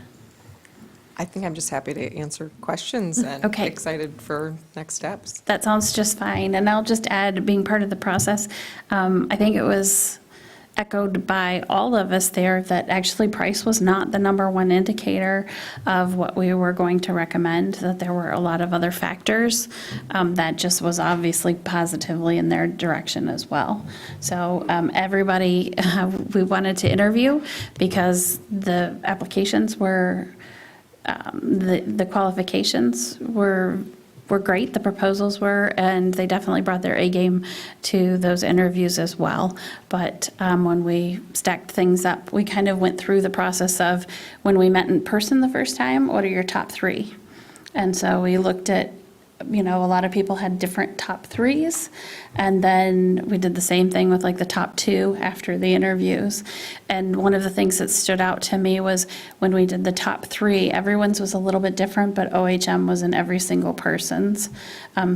I think I'm just happy to answer questions and Okay. excited for next steps. That sounds just fine. And I'll just add, being part of the process, I think it was echoed by all of us there that actually price was not the number one indicator of what we were going to recommend, that there were a lot of other factors that just was obviously positively in their direction as well. So everybody, we wanted to interview because the applications were, the qualifications were great, the proposals were, and they definitely brought their A game to those interviews as well. But when we stacked things up, we kind of went through the process of, when we met in person the first time, what are your top 3? And so we looked at, a lot of people had different top 3s, and then we did the same thing with like the top 2 after the interviews. And one of the things that stood out to me was when we did the top 3, everyone's was a little bit different, but OHM was in every single person's.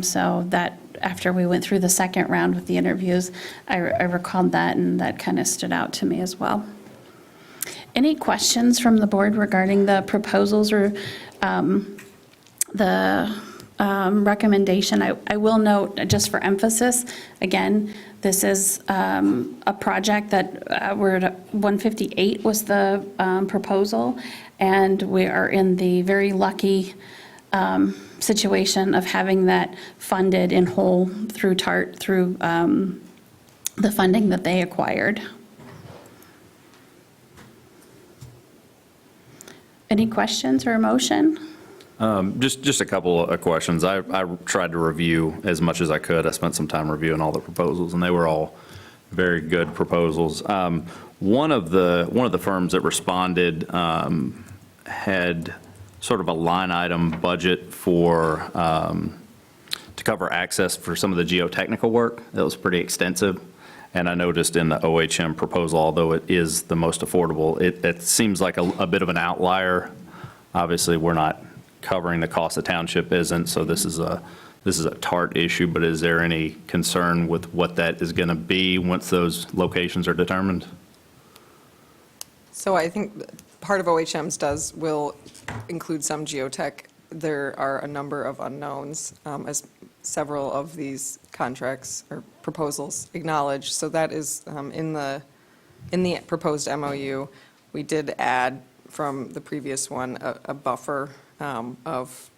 So that after we went through the second round with the interviews, I recalled that, and that kind of stood out to me as well. Any questions from the board regarding the proposals or the recommendation? I will note, just for emphasis, again, this is a project that we're at 158 was the proposal, and we are in the very lucky situation of having that funded in whole through TART, through the funding that they acquired. Any questions or a motion? Just a couple of questions. I tried to review as much as I could. I spent some time reviewing all the proposals, and they were all very good proposals. One of the firms that responded had sort of a line item budget for to cover access for some of the geotechnical work. That was pretty extensive. And I noticed in the OHM proposal, although it is the most affordable, it seems like a bit of an outlier. Obviously, we're not covering the cost the township isn't, so this is a TART issue, but is there any concern with what that is going to be once those locations are determined? So I think part of OHM's will include some geotech. There are a number of unknowns, as several of these contracts or proposals acknowledge. So that is in the In the proposed MOU, we did add from the previous one a buffer of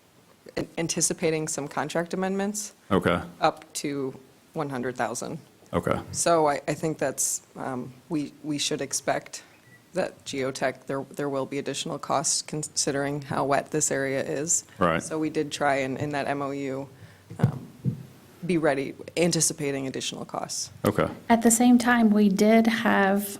anticipating some contract amendments Okay, up to 100,000. okay, So I think that's, we should expect that geotech, there will be additional costs considering how wet this area is. Right. So we did try in that MOU, be ready, anticipating additional costs. okay, At the same time, we did have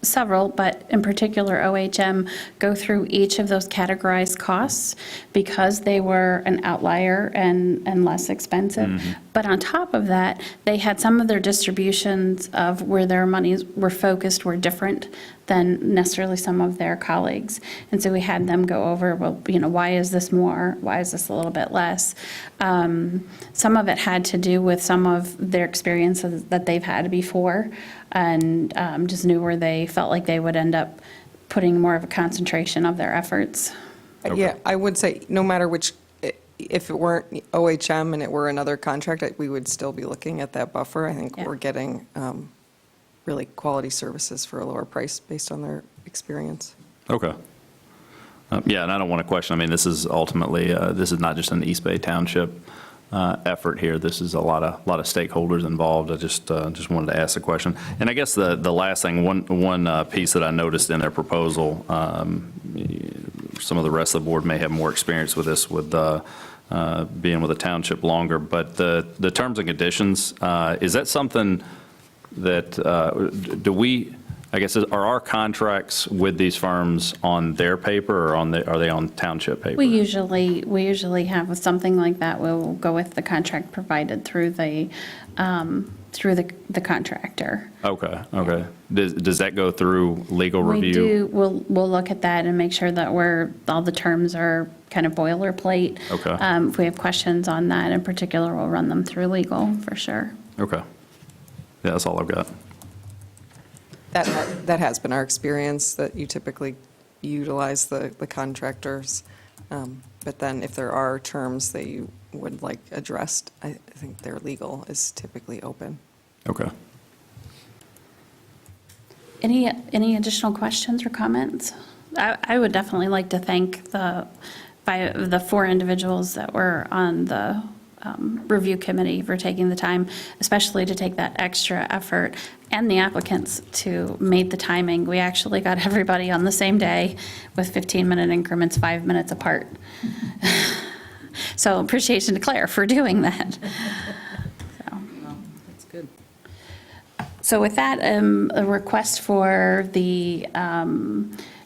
several, but in particular OHM, go through each of those categorized costs because they were an outlier and less expensive. But on top of that, they had some of their distributions of where their monies were focused were different than necessarily some of their colleagues. And so we had them go over, well, why is this more? Why is this a little bit less? Some of it had to do with some of their experiences that they've had before and just knew where they felt like they would end up putting more of a concentration of their efforts. Yeah, I would say, no matter which, if it weren't OHM and it were another contract, we would still be looking at that buffer. I think Yeah. we're getting really quality services for a lower price based on their experience. okay. Yeah, and I don't want to question, I mean, this is ultimately, this is not just an East Bay Township effort here. This is a lot of stakeholders involved. I just wanted to ask the question. And I guess the last thing, one piece that I noticed in their proposal, some of the rest of the board may have more experience with this with being with the township longer, but the terms and conditions, is that something that, do we, I guess, are our contracts with these firms on their paper or are they on township paper? We usually have with something like that, we'll go with the contract provided through the contractor. Okay, okay. Does that go through legal We review? do, we'll look at that and make sure that all the terms are kind of boilerplate. Okay. If we have questions on that in particular, we'll run them through legal for sure. Okay. Yeah, that's all I've got. That has been our experience, that you typically utilize the contractors. But then if there are terms that you would like addressed, I think their legal is typically open. Okay. Any additional questions or comments? I would definitely like to thank the 4 individuals that were on the review committee for taking the time, especially to take that extra effort, and the applicants to make the timing. We actually got everybody on the same day with 15-minute increments, 5 minutes apart. So appreciation to Claire for doing that. That's good. So with that, a request for the,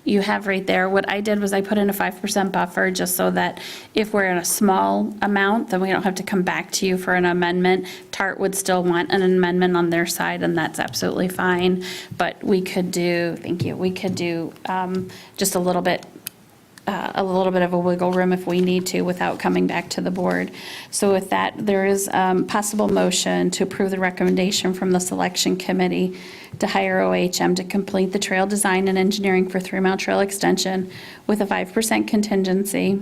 you have right there, what I did was I put in a 5% buffer just so that if we're in a small amount, then we don't have to come back to you for an amendment. TART would still want an amendment on their side, and that's absolutely fine. But we could do, thank you, we could do just a little bit of a wiggle room if we need to without coming back to the board. So with that, there is possible motion to approve the recommendation from the selection committee to hire OHM to complete the trail design and engineering for 3 Mile Trail extension with a 5% contingency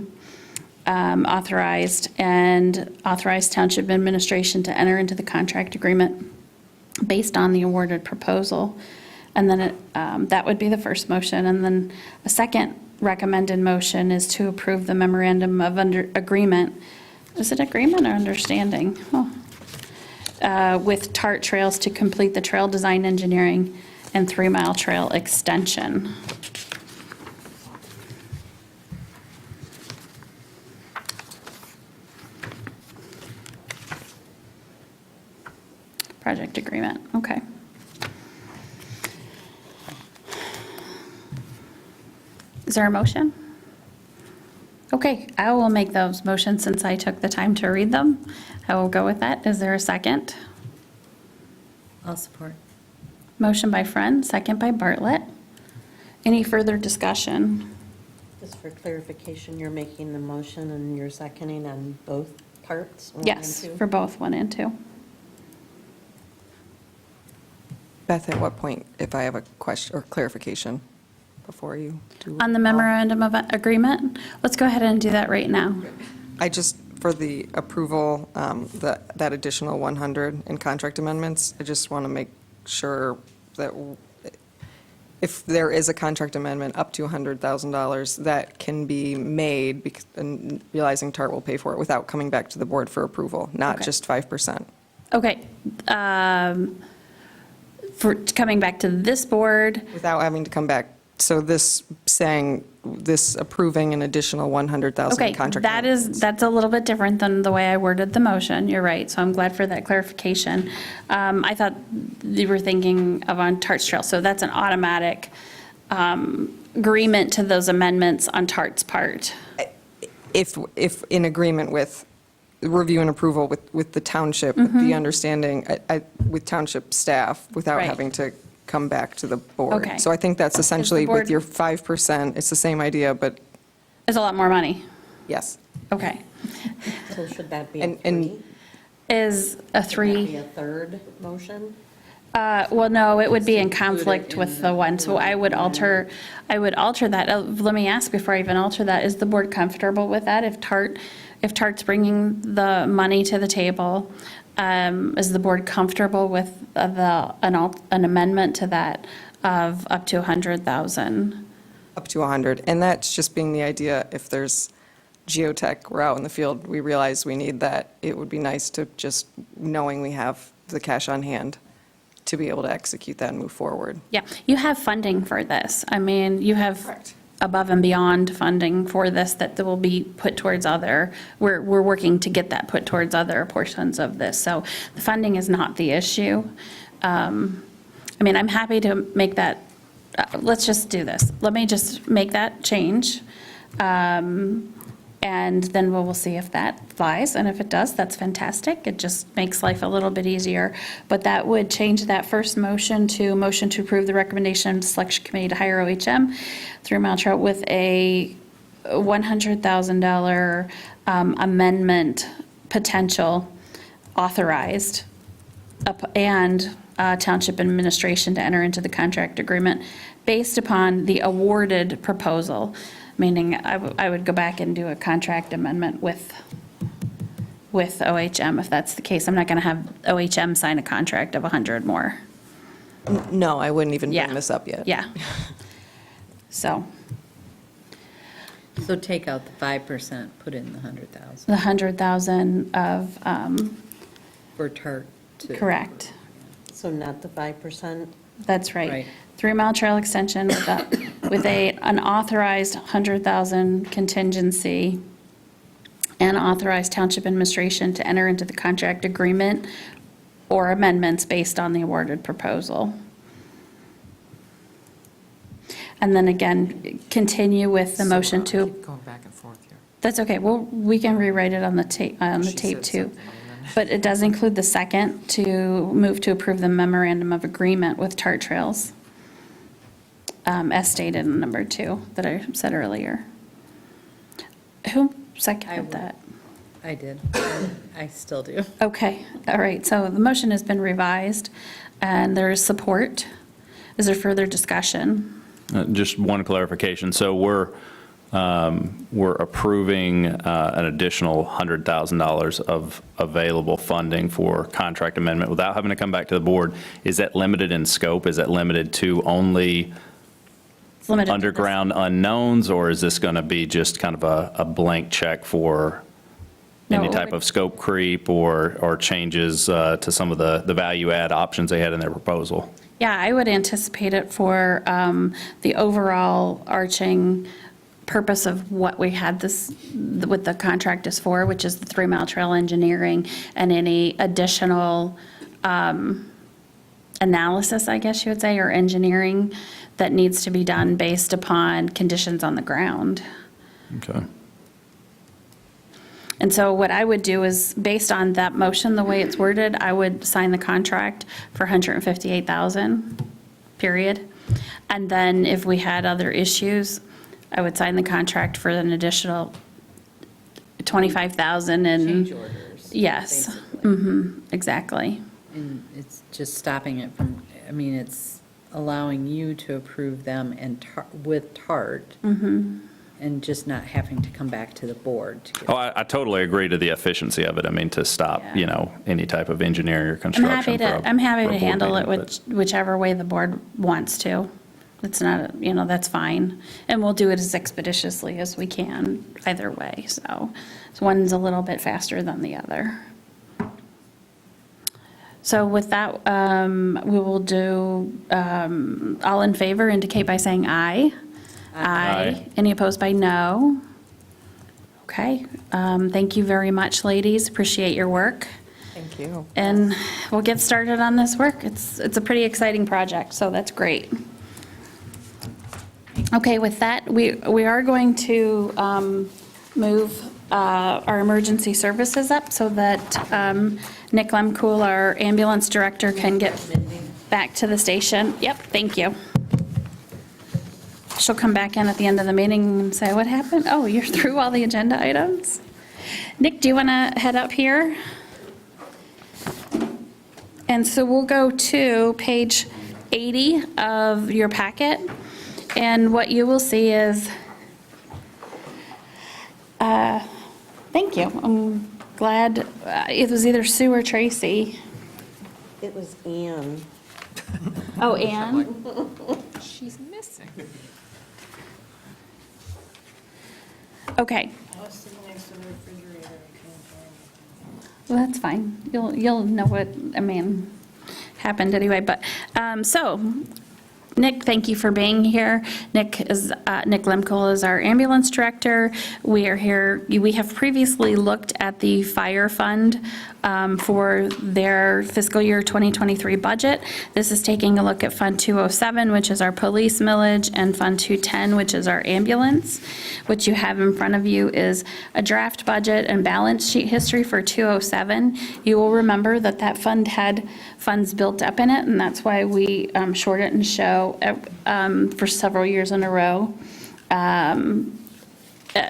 authorized township administration to enter into the contract agreement based on the awarded proposal. And then that would be the first motion. And then a second recommended motion is to approve the memorandum of agreement. Is it agreement or understanding? With TART Trails to complete the trail design engineering and 3 Mile Trail extension. Project agreement, okay. Is there a motion? Okay, I will make those motions since I took the time to read them. I will go with that. Is there a second? I'll support. Motion by Friend, second by Bartlett. Any further discussion? Just for clarification, you're making the motion and you're seconding on both parts, 1 and 2? Yes, for both 1 and 2. Beth, at what point, if I have a question or clarification before you do? On the memorandum of agreement, let's go ahead and do that right now. I just, for the approval, that additional 100 in contract amendments, I just want to make sure that if there is a contract amendment up to $100,000, that can be made, and realizing TART will pay for it without coming back to the board for approval, not Okay. just 5%. Okay. For coming back to this board, Without having to come back. So this saying, this approving an additional 100,000 okay, contract. that's a little bit different than the way I worded the motion. You're right, so I'm glad for that clarification. I thought you were thinking of on TART's Trail, so that's an automatic agreement to those amendments on TART's part. If in agreement with review and approval with the township, with the understanding, with township staff, without Right. having to come back to the board. Okay. So I think that's essentially board- with your 5%, it's the same idea, but It's a lot more money. yes. Okay. So should that be a And- three? Is a Should that be three? a third motion? Well, no, it would be in Include it conflict in with the one, so I would alter that. Let me ask before I even alter that, is the board comfortable with that? If TART's bringing the money to the table, is the board comfortable with an amendment to that of up to 100,000? Up to 100. And that's just being the idea, if there's geotech, we're out in the field, we realize we need that, it would be nice to just, knowing we have the cash on hand, to be able to execute that and move forward. Yeah, you have funding for this. I mean, you have Correct. above and beyond funding for this that will be put towards we're working to get that put towards other portions of this. So the funding is not the issue. I mean, I'm happy to make that, let's just do this. Let me just make that change. And then we'll see if that flies, and if it does, that's fantastic. It just makes life a little bit easier. But that would change that first motion to approve the recommendation of the selection committee to hire OHM through Mount Charlotte with a $100,000 amendment potential authorized, and township administration to enter into the contract agreement based upon the awarded proposal. Meaning, I would go back and do a contract amendment with OHM if that's the case. I'm not going to have OHM sign a contract of 100 more. No, I wouldn't even Yeah. bring this up yet. Yeah. So, So take out the 5%, put in the 100,000 the 100,000 of, for TART to. correct. So not the 5%? That's right. Right. 3 Mile Trail Extension with an authorized 100,000 contingency and authorized township administration to enter into the contract agreement or amendments based on the awarded proposal. And then again, continue with the motion to, Keep going back and forth here. that's okay, we can rewrite it on the tape, She too. said something, and then- But it does include the second to move to approve the memorandum of agreement with TART Trails, as stated in number 2 that I said earlier. Who seconded that? I did. I still do. Okay, all right, so the motion has been revised, and there is support. Is there further discussion? Just one clarification. So we're approving an additional $100,000 of available funding for contract amendment without having to come back to the board. Is that limited in scope? Is that limited to only It's limited to this. underground unknowns, or is this going to be just kind of a blank check for any No, type of scope creep or changes to some of the value add options they had in their proposal? Yeah, I would anticipate it for the overall arching purpose of what we had what the contract is for, which is the 3 Mile Trail engineering and any additional analysis, I guess you would say, or engineering that needs to be done based upon conditions on the ground. Okay. And so what I would do is, based on that motion, the way it's worded, I would sign the contract for $158,000, period. And then if we had other issues, I would sign the contract for an additional $25,000 and. Change orders. Yes, basically. Exactly. And it's just stopping it from, I mean, it's allowing you to approve them and with TART. And and just not having to come back to the board. to get- Oh, I totally agree to the efficiency of it. I mean, to stop, you know, any type of engineering or I'm construction. I'm happy for a to board handle it meeting, but- whichever way the board wants to. It's not, you know, that's fine. And we'll do it as expeditiously as we can either way, so one's a little bit faster than the other. So with that, we will do, all in favor indicate by saying aye. Aye. Any opposed by no? Okay, thank you very much, ladies, appreciate your work. Thank you. And we'll get started on this work. It's a pretty exciting project, so that's great. Okay, with that, we are going to move our emergency services up so that Nick Lemkool, our ambulance director, can get back to the station. Yep, thank you. She'll come back in at the end of the meeting and say, what happened? Oh, you're through all the agenda items? Nick, do you want to head up here? And so we'll go to page 80 of your packet, and what you will see is, thank you, I'm glad, it was either Sue or Tracy. It was Ann. Oh, Ann? She's missing. Okay, I was sitting next to the refrigerator. I couldn't find it. well, that's fine, you'll know what, I mean, happened anyway, but, so, Nick, thank you for being here. Nick Lemkool is our ambulance director. We are here, we have previously looked at the fire fund for their fiscal year 2023 budget. This is taking a look at Fund 207, which is our police millage, and Fund 210, which is our ambulance. What you have in front of you is a draft budget and balance sheet history for 207. You will remember that that fund had funds built up in it, and that's why we short it and show for several years in a row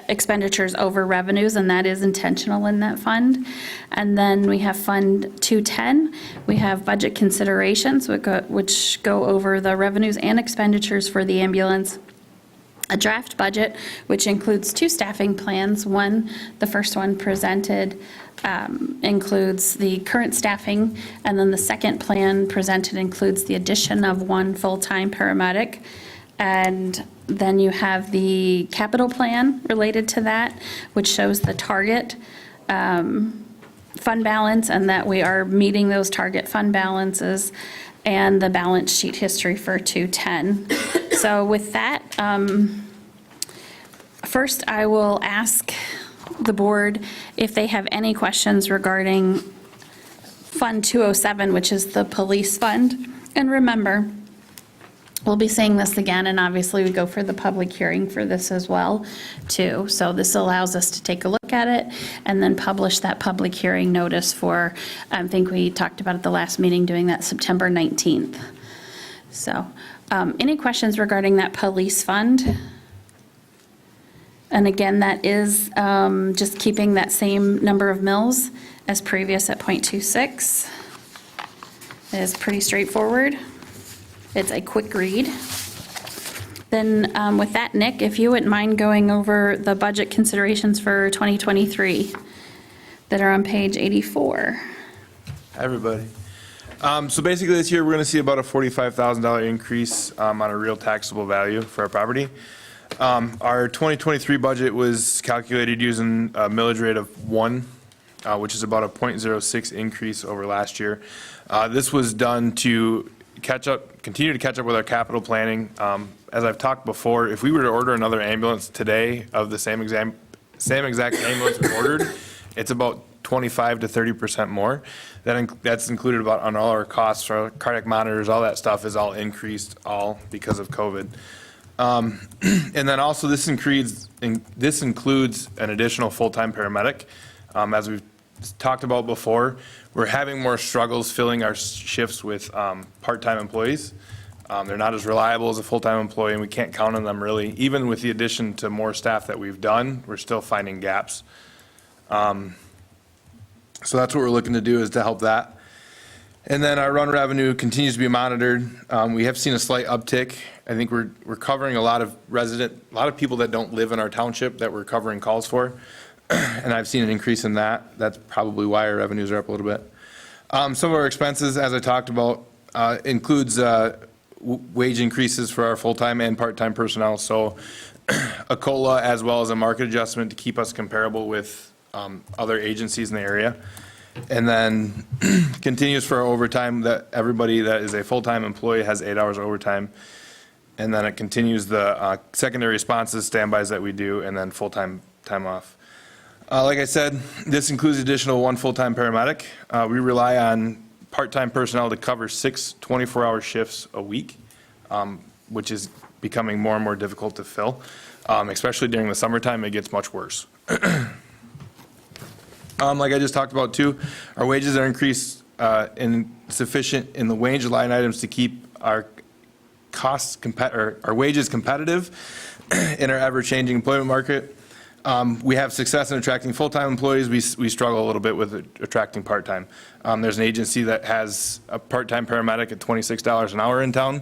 expenditures over revenues, and that is intentional in that fund. And then we have Fund 210. We have budget considerations, which go over the revenues and expenditures for the ambulance. A draft budget, which includes two staffing plans. One, the first one presented, includes the current staffing, and then the second plan presented includes the addition of one full-time paramedic. And then you have the capital plan related to that, which shows the target fund balance, and that we are meeting those target fund balances, and the balance sheet history for 210. So with that, first I will ask the board if they have any questions regarding Fund 207, which is the police fund. And remember, we'll be saying this again, and obviously we go for the public hearing for this as well, too. So this allows us to take a look at it and then publish that public hearing notice for, I think we talked about at the last meeting, doing that September 19th. So any questions regarding that police fund? And again, that is just keeping that same number of mills as previous at .26. It is pretty straightforward. It's a quick read. Then with that, Nick, if you wouldn't mind going over the budget considerations for 2023 that are on page 84. Hi, everybody. So basically this year, we're going to see about a $45,000 increase on a real taxable value for our property. Our 2023 budget was calculated using a millage rate of 1, which is about a .06 increase over last year. This was done to continue to catch up with our capital planning. As I've talked before, if we were to order another ambulance today of the same exact ambulance we ordered, it's about 25 to 30% more. That's included about on all our costs, our cardiac monitors, all that stuff is all increased, all because of COVID. And then also this includes an additional full-time paramedic. As we've talked about before, we're having more struggles filling our shifts with part-time employees. They're not as reliable as a full-time employee, and we can't count on them really. Even with the addition to more staff that we've done, we're still finding gaps. So that's what we're looking to do, is to help that. And then our run revenue continues to be monitored. We have seen a slight uptick. I think we're covering a lot of people that don't live in our township that we're covering calls for. And I've seen an increase in that. That's probably why our revenues are up a little bit. Some of our expenses, as I talked about, includes wage increases for our full-time and part-time personnel. So a COLA as well as a market adjustment to keep us comparable with other agencies in the area. And then continues for our overtime, that everybody that is a full-time employee has 8 hours of overtime. And then it continues the secondary responses, standbys that we do, and then full-time time off. Like I said, this includes additional 1 full-time paramedic. We rely on part-time personnel to cover 6 24-hour shifts a week, which is becoming more and more difficult to fill, especially during the summertime. It gets much worse. Like I just talked about too, our wages are increased sufficient in the wage line items to keep our our wages competitive in our ever-changing employment market. We have success in attracting full-time employees. We struggle a little bit with attracting part-time. There's an agency that has a part-time paramedic at $26 an hour in town,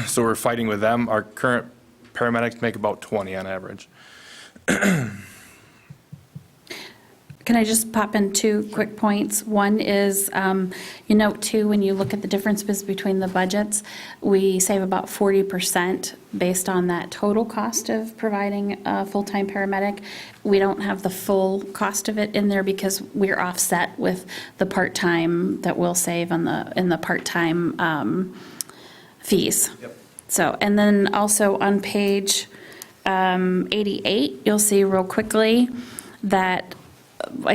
so we're fighting with them. Our current paramedics make about 20 on average. Can I just pop in 2 quick points? One is, you note too, when you look at the differences between the budgets, we save about 40% based on that total cost of providing a full-time paramedic. We don't have the full cost of it in there because we're offset with the part-time that we'll save on in the part-time fees. Yep. So, and then also on page 88, you'll see real quickly that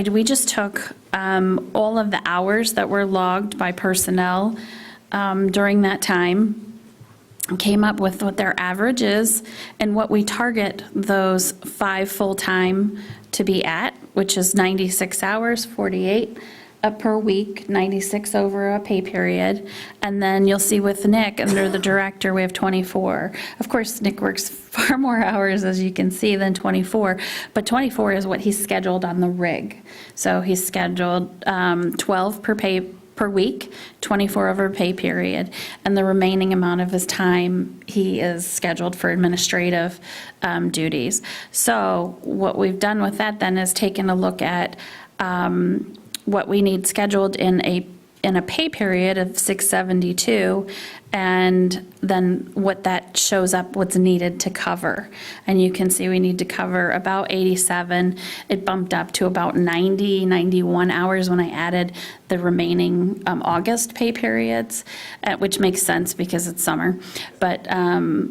we just took all of the hours that were logged by personnel during that time, came up with what their average is and what we target those 5 full-time to be at, which is 96 hours, 48 per week, 96 over a pay period. And then you'll see with Nick, under the director, we have 24. Of course, Nick works far more hours, as you can see, than 24, but 24 is what he's scheduled on the rig. So he's scheduled 12 per week, 24 over a pay period, and the remaining amount of his time he is scheduled for administrative duties. So what we've done with that then is taken a look at what we need scheduled in a pay period of 672, and then what that shows up, what's needed to cover. And you can see we need to cover about 87. It bumped up to about 90, 91 hours when I added the remaining August pay periods, which makes sense because it's summer. But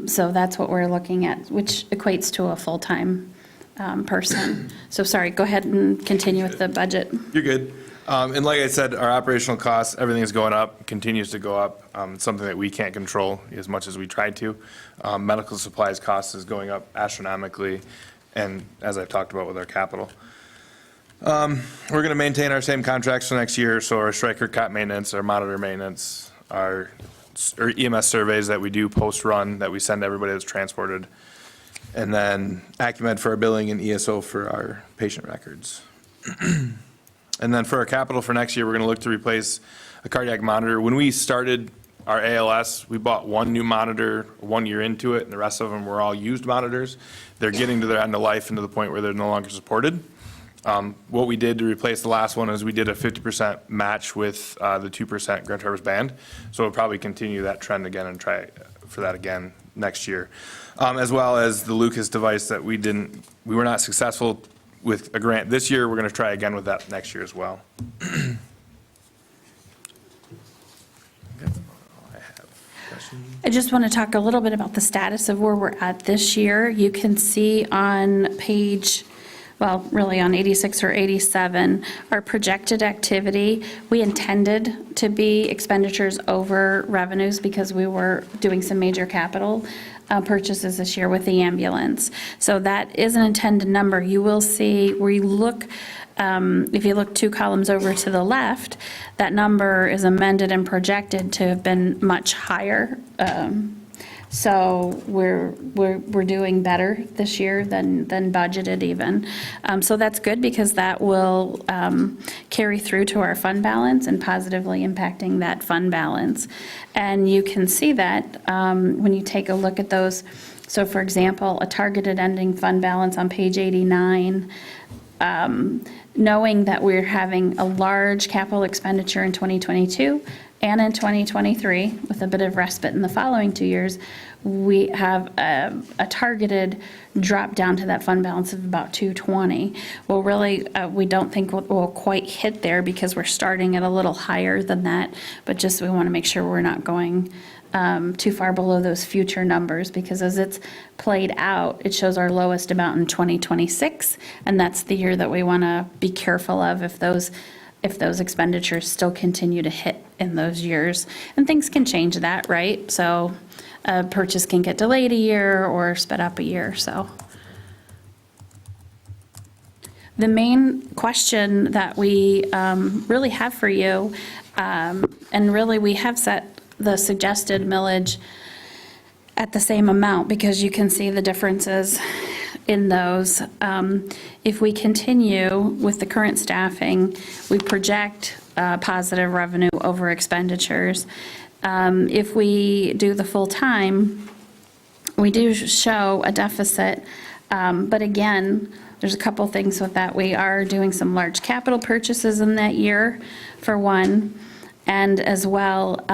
so that's what we're looking at, which equates to a full-time person. So sorry, go ahead and continue with the budget. You're good. And like I said, our operational costs, everything is going up, continues to go up. It's something that we can't control as much as we try to. Medical supplies costs is going up astronomically, and as I've talked about with our capital. We're going to maintain our same contracts for next year, so our striker cot maintenance, our monitor maintenance, our EMS surveys that we do post-run that we send to everybody that's transported, and then Acumed for our billing and ESO for our patient records. And then for our capital for next year, we're going to look to replace a cardiac monitor. When we started our ALS, we bought 1 new monitor 1 year into it, and the rest of them were all used monitors. They're getting to their end of life and to the point where they're no longer supported. What we did to replace the last one is we did a 50% match with the 2% Grand Traverse Band. So we'll probably continue that trend again and try for that again next year. As well as the Lucas device that we were not successful with a grant this year. We're going to try again with that next year as well. I just want to talk a little bit about the status of where we're at this year. You can see on page, well, really on 86 or 87, our projected activity. We intended to be expenditures over revenues because we were doing some major capital purchases this year with the ambulance. So that is an intended number. You will see, where you look, if you look 2 columns over to the left, that number is amended and projected to have been much higher So we're doing better this year than budgeted even. So that's good because that will carry through to our fund balance and positively impacting that fund balance. And you can see that when you take a look at those. So for example, a targeted ending fund balance on page 89, knowing that we're having a large capital expenditure in 2022 and in 2023, with a bit of respite in the following 2 years, we have a targeted drop down to that fund balance of about 220. Well, really, we don't think we'll quite hit there because we're starting at a little higher than that, but just we want to make sure we're not going too far below those future numbers, because as it's played out, it shows our lowest amount in 2026, and that's the year that we want to be careful of if those expenditures still continue to hit in those years. And things can change that, right? So a purchase can get delayed a year or sped up a year, so. The main question that we really have for you, and really we have set the suggested millage at the same amount because you can see the differences in those. If we continue with the current staffing, we project positive revenue over expenditures. If we do the full-time, we do show a deficit, but again, there's a couple things with that. We are doing some large capital purchases in that year, for one, and as well,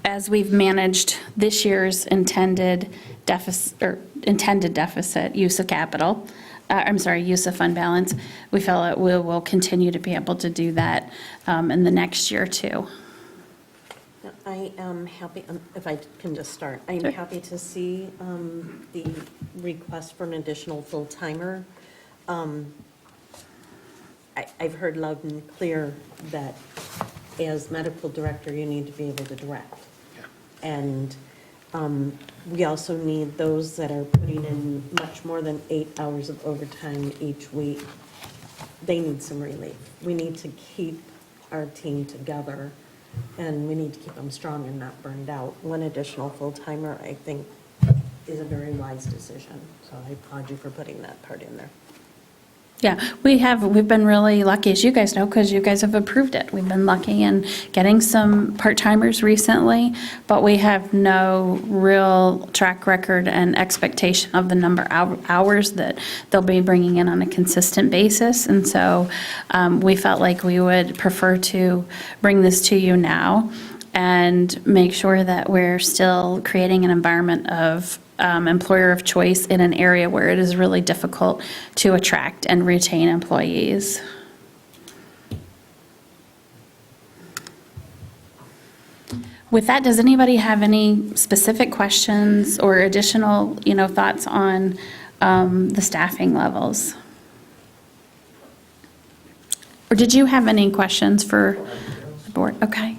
as we've managed this year's intended deficit, use of capital, use of fund balance, we feel that we will continue to be able to do that in the next year too. I am happy, if I can just start, I'm Sure. happy to see the request for an additional full-timer. I've heard loud and clear that as medical director, you need to be able to direct. And we also need those that are putting in much more than 8 hours of overtime each week. They need some relief. We need to keep our team together, and we need to keep them strong and not burned out. One additional full-timer, I think, is a very wise decision. So I applaud you for putting that part in there. Yeah, we've been really lucky, as you guys know, because you guys have approved it. We've been lucky in getting some part-timers recently, but we have no real track record and expectation of the number of hours that they'll be bringing in on a consistent basis. And so we felt like we would prefer to bring this to you now and make sure that we're still creating an environment of employer of choice in an area where it is really difficult to attract and retain employees. With that, does anybody have any specific questions or additional, thoughts on the staffing levels? Or did you have any questions for the board? Okay.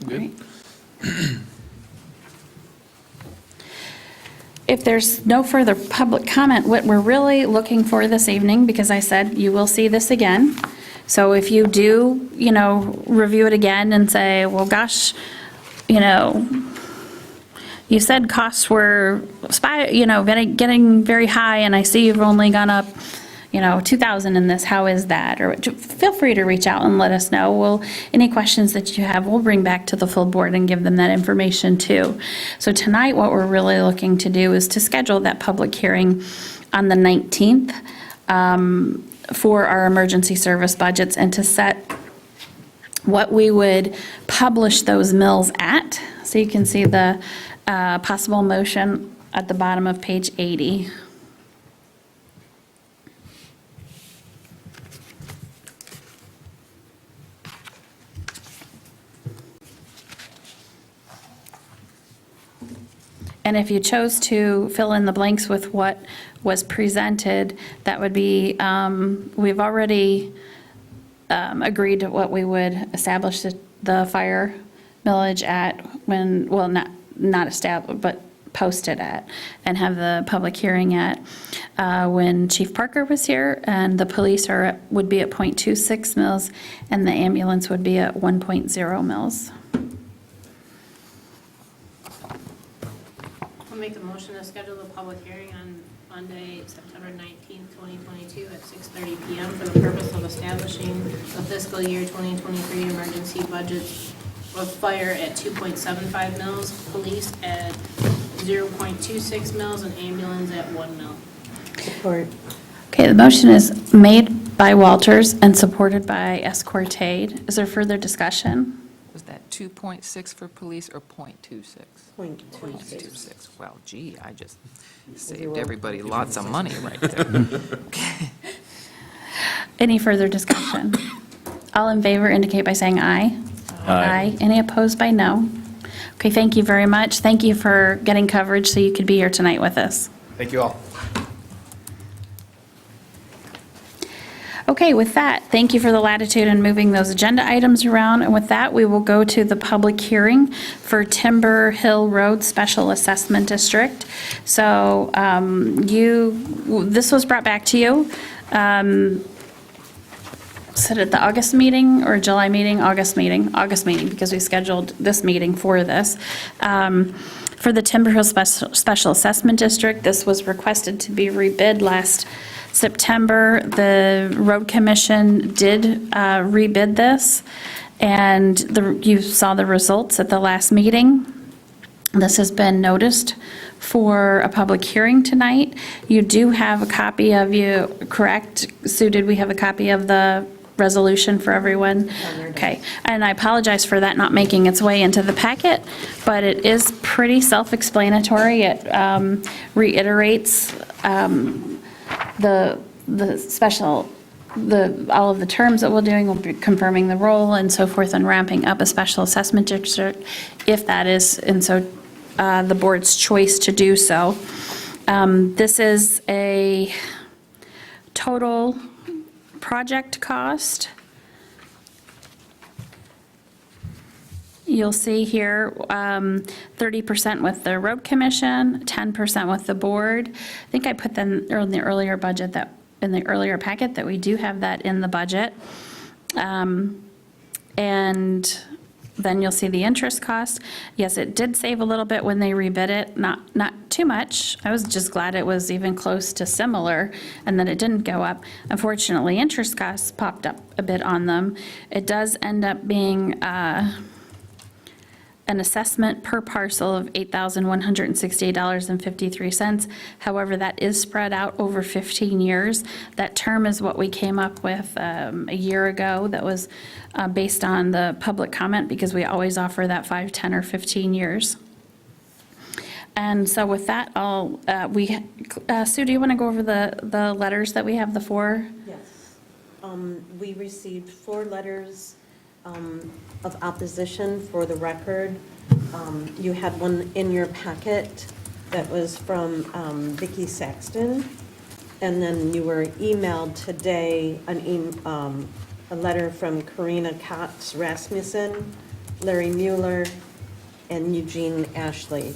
Good. If there's no further public comment, what we're really looking for this evening, because I said you will see this again. So if you do, review it again and say, well, gosh, you said costs were, getting very high, and I see you've only gone up, 2,000 in this, how is that? Or feel free to reach out and let us know. Any questions that you have, we'll bring back to the full board and give them that information too. So tonight, what we're really looking to do is to schedule that public hearing on the 19th for our emergency service budgets and to set what we would publish those mills at. So you can see the possible motion at the bottom of page 80. And if you chose to fill in the blanks with what was presented, that would be, we've already agreed to what we would establish the fire millage at when, well, not established, but posted at, and have the public hearing at when Chief Parker was here, and the police would be at 0.26 mils, and the ambulance would be at 1.0 mils. make a motion to schedule the public hearing on Monday, September 19th, 2022 at 6:30 PM for the purpose of establishing the fiscal year 2023 emergency budget of fire at 2.75 mils, police at 0.26 mils, and ambulance at 1 mil. Support. Okay, the motion is made by Walters and supported by Esquartade. Is there further discussion? Was that 2.6 for police or .26? .26. Well, gee, I just saved everybody lots of money right there. Any further discussion? All in favor indicate by saying aye. Aye. Any opposed by no? Okay, thank you very much. Thank you for getting coverage so you could be here tonight with us. Thank you all. Okay, with that, thank you for the latitude in moving those agenda items around. And with that, we will go to the public hearing for Timber Hill Road Special Assessment District. So this was brought back to you. Said at the August meeting or July meeting? August meeting, because we scheduled this meeting for this. For the Timber Hill Special Assessment District, this was requested to be rebid last September. The Road Commission did rebid this, and you saw the results at the last meeting. This has been noticed for a public hearing tonight. You do have a copy of correct? Sue, did we have a copy of the resolution for everyone? Okay, and I apologize for that not making its way into the packet, but it is pretty self-explanatory. It reiterates all of the terms that we're doing. We'll be confirming the role and so forth, and ramping up a special assessment district if that is, and so the board's choice to do so. This is a total project cost. You'll see here 30% with the road commission, 10% with the board. I think I put them in the earlier budget, that in the earlier packet, that we do have that in the budget. And then you'll see the interest cost. Yes, it did save a little bit when they rebid it, not too much. I was just glad it was even close to similar and that it didn't go up. Unfortunately, interest costs popped up a bit on them. It does end up being an assessment per parcel of $8,168.53. However, that is spread out over 15 years. That term is what we came up with a year ago. That was based on the public comment, because we always offer that 5, 10, or 15 years. And so with that, Sue, do you want to go over the letters that we have, the 4? Yes. We received 4 letters of opposition for the record. You had one in your packet that was from Vicki Saxton, and then you were emailed today a letter from Karina Katz Rasmussen, Larry Mueller, and Eugene Ashley.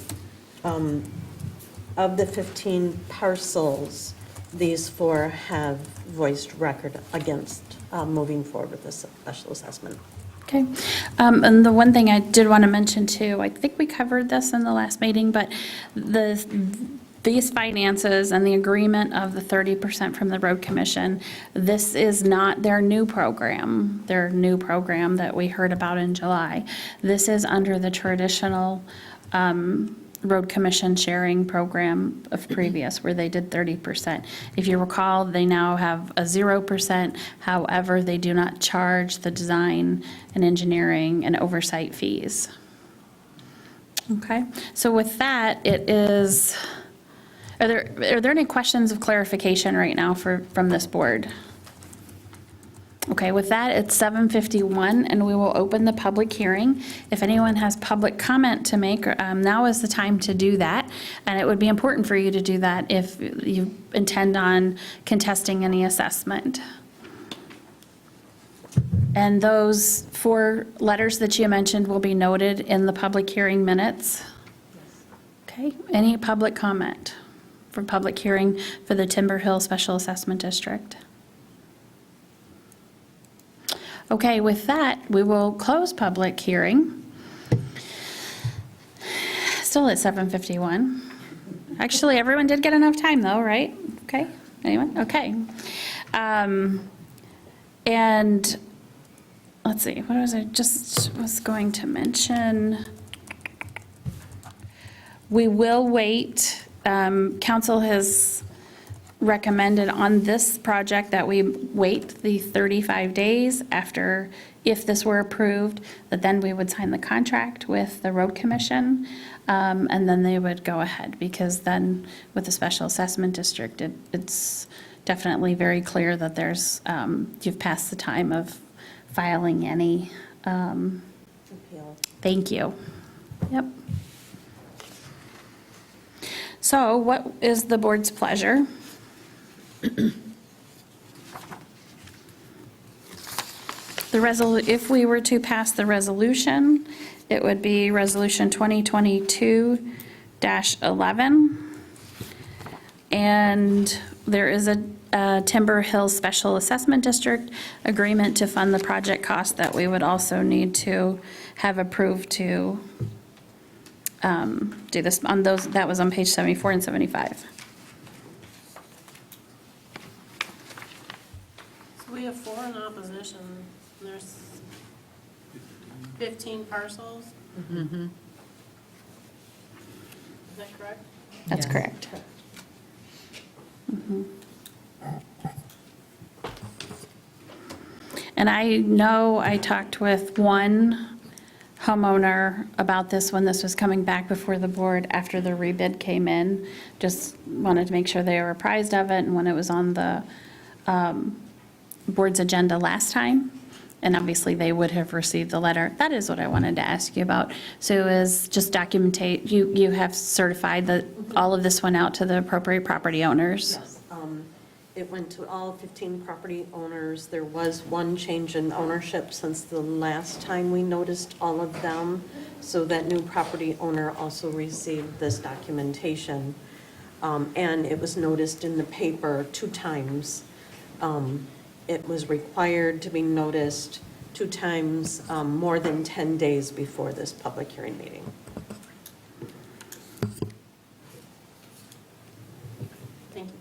Of the 15 parcels, these 4 have voiced record against moving forward with this special assessment. Okay. And the one thing I did want to mention too, I think we covered this in the last meeting, but these finances and the agreement of the 30% from the Road Commission, this is not their new program that we heard about in July. This is under the traditional Road Commission sharing program of previous, where they did 30%. If you recall, they now have a 0%. However, they do not charge the design and engineering and oversight fees. Okay, so with that, are there any questions of clarification right now from this board? Okay, with that, it's 7:51, and we will open the public hearing. If anyone has public comment to make, now is the time to do that, and it would be important for you to do that if you intend on contesting any assessment. And those 4 letters that you mentioned will be noted in the public hearing minutes. Okay, any public comment for public hearing for the Timber Hill Special Assessment District? Okay, with that, we will close public hearing. Still at 7:51. Actually, everyone did get enough time, though, right? Okay, anyone? Okay. And, let's see, what was I just was going to mention? We will wait. Council has recommended on this project that we wait the 35 days after, if this were approved, that then we would sign the contract with the road commission, and then they would go ahead, because then with the special assessment district, it's definitely very clear that there's, you've passed the time of filing any, Appeal. thank you. Yep. So what is the board's pleasure? If we were to pass the resolution, it would be Resolution 2022-11. And there is a Timber Hill Special Assessment District agreement to fund the project cost that we would also need to have approved to do this on those, that was on page 74 and 75. So we have 4 in opposition, and there's 15 parcels. Mhm. Is that correct? That's Yes. correct. Mhm. And I know I talked with one homeowner about this when this was coming back before the board after the rebid came in. Just wanted to make sure they were apprised of it, and when it was on the board's agenda last time. And obviously, they would have received the letter. That is what I wanted to ask you about. So is just documentate, you have certified that all of this went out to the appropriate property owners? Yes, it went to all 15 property owners. There was one change in ownership since the last time we noticed all of them. So that new property owner also received this documentation. And it was noticed in the paper 2 times. It was required to be noticed 2 times more than 10 days before this public hearing meeting. Thank you.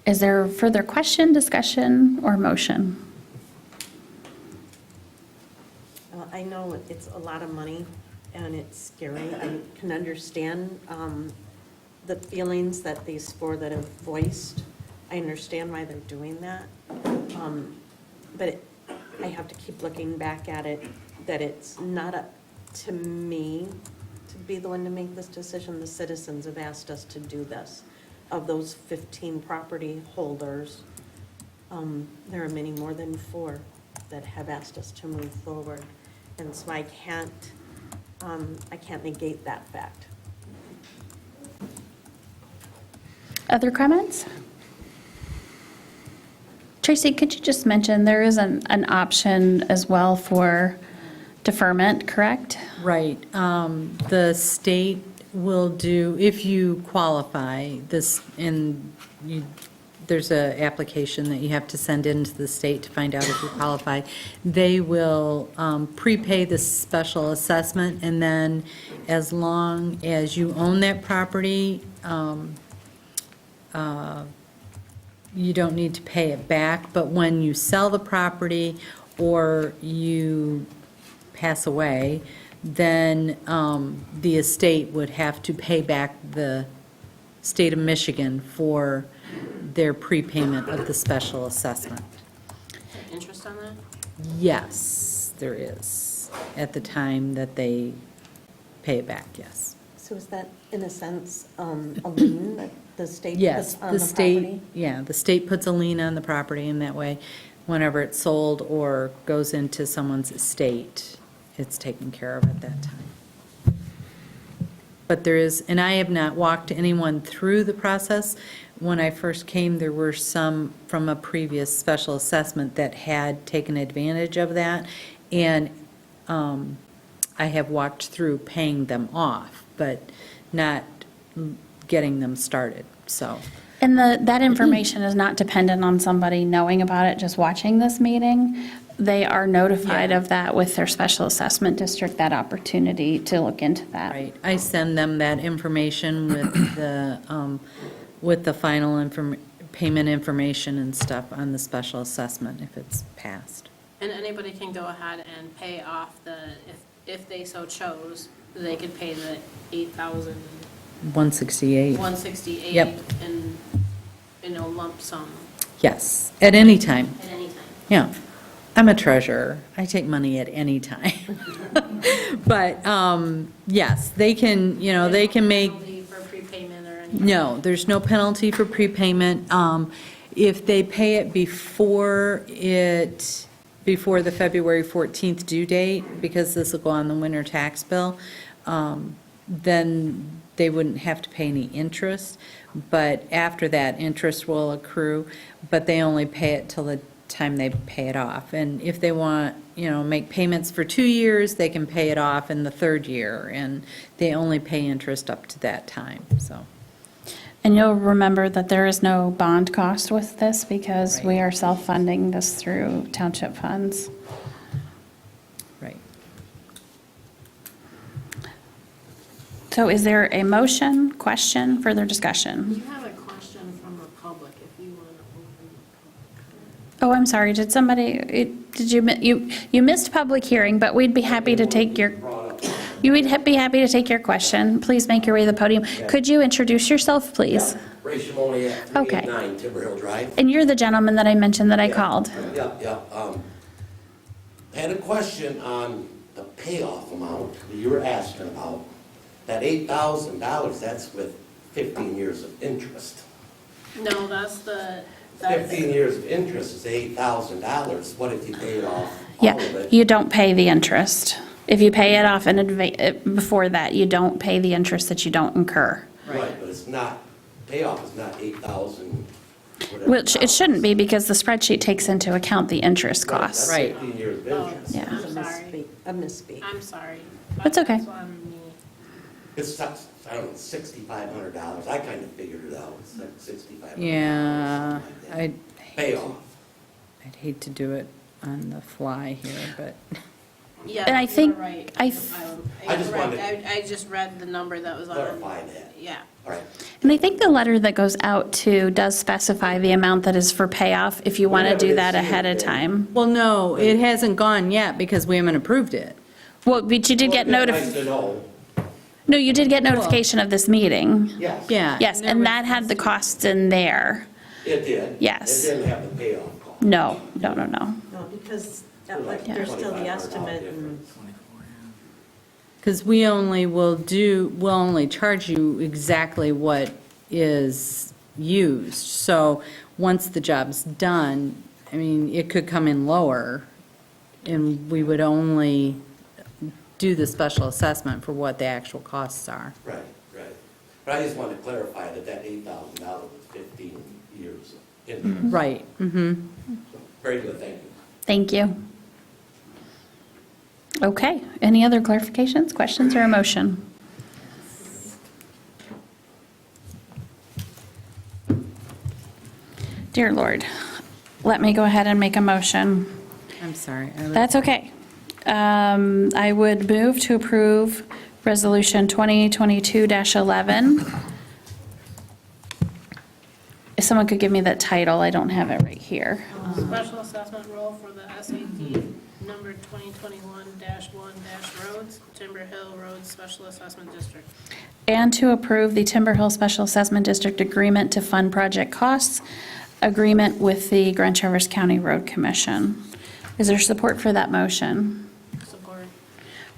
Is there further question, discussion, or motion? I know it's a lot of money and it's scary. I can understand the feelings that these 4 that have voiced. I understand why they're doing that. But I have to keep looking back at it, that it's not up to me to be the one to make this decision. The citizens have asked us to do this. Of those 15 property holders, there are many more than 4 that have asked us to move forward. And so I can't negate that fact. Other comments? Tracy, could you just mention, there is an option as well for deferment, correct? Right. The state will do, if you qualify, this, and there's an application that you have to send in to the state to find out if you qualify. They will prepay the special assessment, and then as long as you own that property, you don't need to pay it back. But when you sell the property or you pass away, then the estate would have to pay back the state of Michigan for their prepayment of the special assessment. Interest on that? Yes, there is, at the time that they pay it back, yes. So is that, in a sense, a lien that the state Yes, puts on the the state, property? yeah, the state puts a lien on the property, and that way, whenever it's sold or goes into someone's estate, it's taken care of at that time. But there is, and I have not walked anyone through the process. When I first came, there were some from a previous special assessment that had taken advantage of that, and I have walked through paying them off, but not getting them started, so. And that information is not dependent on somebody knowing about it, just watching this meeting. They are notified of that with their special assessment district, that opportunity to look into that. Right, I send them that information with the final payment information and stuff on the special assessment if it's passed. And anybody can go ahead and pay off if they so chose, they could pay the 8,000. 168. 168. Yep. In a lump sum Yes, at any time. at any time. Yeah, I'm a treasurer. I take money at any time. But, yes, they can, they can make. Penalty for prepayment or anything? No, there's no penalty for prepayment. If they pay it before the February 14th due date, because this will go on the winter tax bill, then they wouldn't have to pay any interest. But after that, interest will accrue, but they only pay it till the time they pay it off. And if they want, make payments for 2 years, they can pay it off in the third year, and they only pay interest up to that time, so. And you'll remember that there is no bond cost with this because we are self-funding this through township funds. Right. So is there a motion, question, further discussion? You have a question from the public if you want to open Oh, I'm sorry, did you missed public hearing, but we'd be happy to take your question. Please make your way to the podium. Could you introduce yourself, please? Ray Shimoniak, 389 Timber Hill Drive. And you're the gentleman that I mentioned that I called. Yep. I had a question on the payoff amount that you were asking about. That $8,000, that's with 15 years of interest. No, that's 15 years of interest is $8,000. What if you paid off all Yeah, of it? you don't pay the interest. If you pay it off before that, you don't pay the interest that you don't incur. Right, but it's not, payoff is not 8,000. Which it shouldn't be because the spreadsheet takes into account the interest costs. That's 15 years of interest. Yeah. I'm sorry. A misspeak. I'm sorry. That's okay. That's on me. It's, I don't know, $6,500. I kind of figured it out. It's like $6,500. Yeah, Payoff. I'd hate to do it on the fly here, but. Yeah, And I you're think- right. I just wanted I just read the number that was on. Clarify that. Yeah. All right. And I think the letter that goes out to does specify the amount that is for payoff if you want to do that ahead of time. Well, no, it hasn't gone yet because we haven't approved it. Well, but you did get Nice notified. to know. No, you did get notification of this meeting. Yes. Yeah. Yes, and that had the costs in there. It did. Yes. It didn't have the payoff cost. No. No, because there's still the estimate and. Because we only we'll only charge you exactly what is used. So once the job's done, I mean, it could come in lower, and we would only do the special assessment for what the actual costs are. Right. But I just wanted to clarify that $8,000 was 15 years of interest. Right, mm-hmm. Very good, thank you. Thank you. Okay, any other clarifications, questions, or a motion? Dear Lord, let me go ahead and make a motion. I'm sorry. That's okay. I would move to approve Resolution 2022-11. If someone could give me that title, I don't have it right here. Special assessment roll for the SAD number 2021-1-roads, Timber Hill Roads Special Assessment District. And to approve the Timber Hill Special Assessment District Agreement to fund project costs, agreement with the Grand Traverse County Road Commission. Is there support for that motion? Support.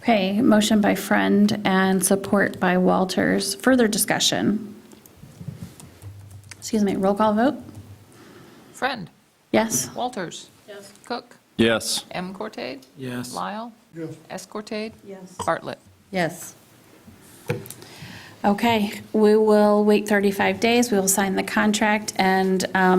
Okay, motion by Friend and support by Walters. Further discussion? Excuse me, roll call vote? Friend. Yes. Walters. Yes. Cook. Yes. M. Cortade. Yes. Lyle. Yes. S. Cortade. Yes. Bartlett. Yes. Okay, we will wait 35 days, we will sign the contract, and I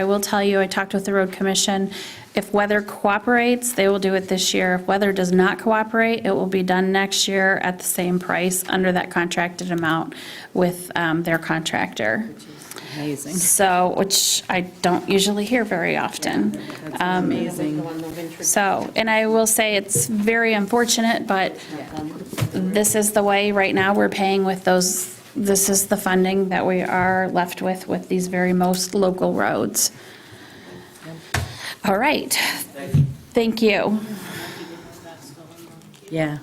will tell you, I talked with the road commission, If weather cooperates, they will do it this year. If weather does not cooperate, it will be done next year at the same price under that contracted amount with their contractor. Amazing. So, which I don't usually hear very often. Amazing. So, and I will say it's very unfortunate, but this is the way right now we're paying with those, this is the funding that we are left with these very most local roads. All right. Thank you. Yeah.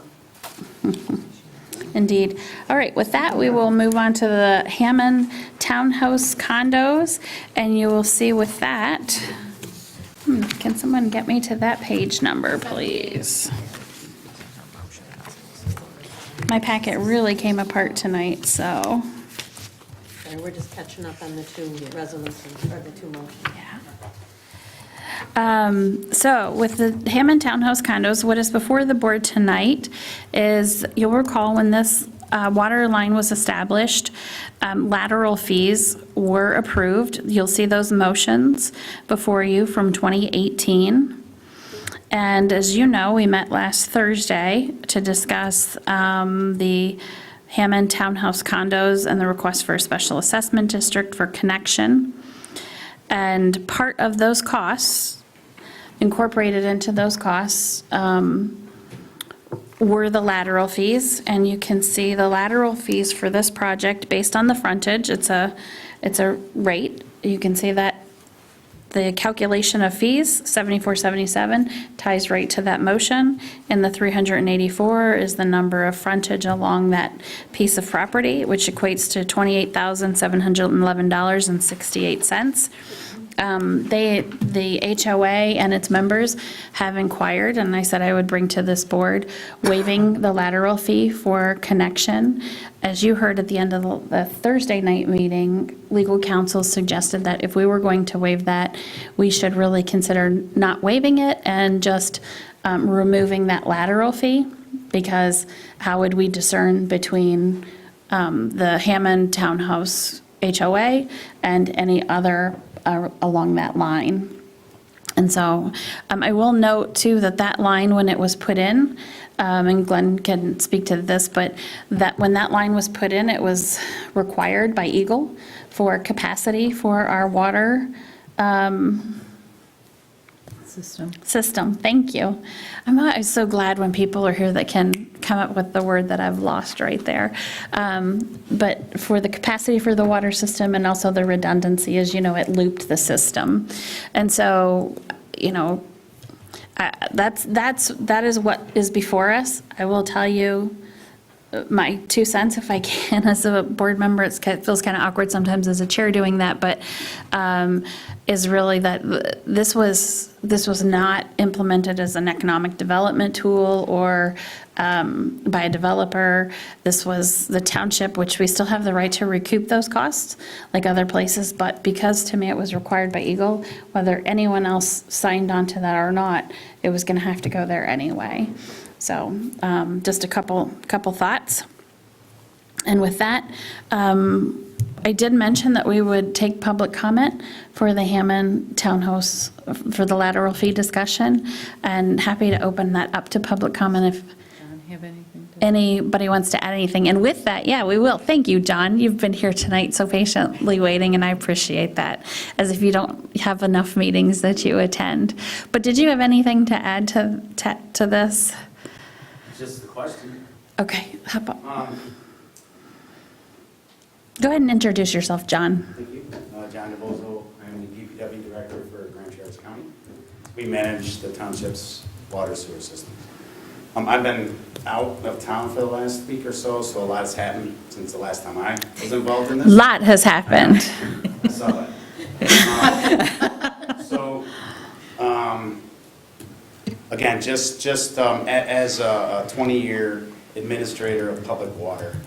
Indeed. All right, with that, we will move on to the Hammond Townhouse condos, and you will see with that, can someone get me to that page number, please? My packet really came apart tonight, so. And we're just catching up on the two resolutions, or the two motions. So with the Hammond Townhouse condos, what is before the board tonight is, you'll recall when this water line was established, lateral fees were approved. You'll see those motions before you from 2018. And as you know, we met last Thursday to discuss the Hammond Townhouse condos and the request for a special assessment district for connection. And part of those costs, incorporated into those costs, were the lateral fees. And you can see the lateral fees for this project based on the frontage. It's a rate. You can see that the calculation of fees, $74.77, ties right to that motion. And the $384 is the number of frontage along that piece of property, which equates to $28,711.68. The HOA and its members have inquired, and I said I would bring to this board, waiving the lateral fee for connection. As you heard at the end of the Thursday night meeting, legal counsel suggested that if we were going to waive that, we should really consider not waiving it and just removing that lateral fee, because how would we discern between the Hammond Townhouse HOA and any other along that line? And so I will note too that line, when it was put in, and Glenn can speak to this, but that when that line was put in, it was required by Eagle for capacity for our water system. Thank you. I'm always so glad when people are here that can come up with the word that I've lost right there. But for the capacity for the water system and also the redundancy, as you know, it looped the system. And so, you know, that is what is before us. I will tell you my 2 cents if I can as a board member. It feels kind of awkward sometimes as a chair doing that, but is really that this was not implemented as an economic development tool or by a developer. This was the township, which we still have the right to recoup those costs like other places, but because to me it was required by Eagle, whether anyone else signed on to that or not, it was going to have to go there anyway. So just a couple thoughts. And with that, I did mention that we would take public comment for the Hammond Townhouse for the lateral fee discussion, and happy to open that up to public comment if anybody wants to add anything. And with that, yeah, we will. Thank you, John. You've been here tonight so patiently waiting, and I appreciate that, as if you don't have enough meetings that you attend. But did you have anything to add to this? Just the question. Okay, how about, go ahead and introduce yourself, John. Thank you. John DeVozo. I'm the DPW Director for Grand Traverse County. We manage the township's water sewer system. I've been out of town for the last week or so a lot has happened since the last time I was involved in this. Lot has happened. I saw that. Again, just as a 20-year administrator of public water,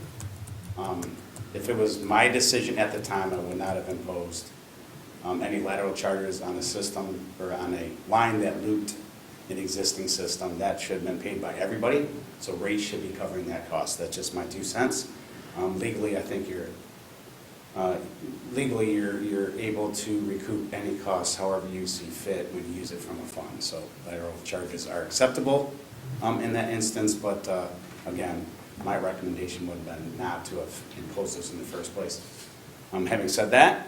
if it was my decision at the time, I would not have imposed any lateral charges on a system or on a line that looped an existing system. That should have been paid by everybody, so rates should be covering that cost. That's just my 2 cents. Legally, I think you're legally, you're able to recoup any costs however you see fit when you use it from a fund. So lateral charges are acceptable in that instance, but again, my recommendation would have been not to have imposed this in the first place. Having said that,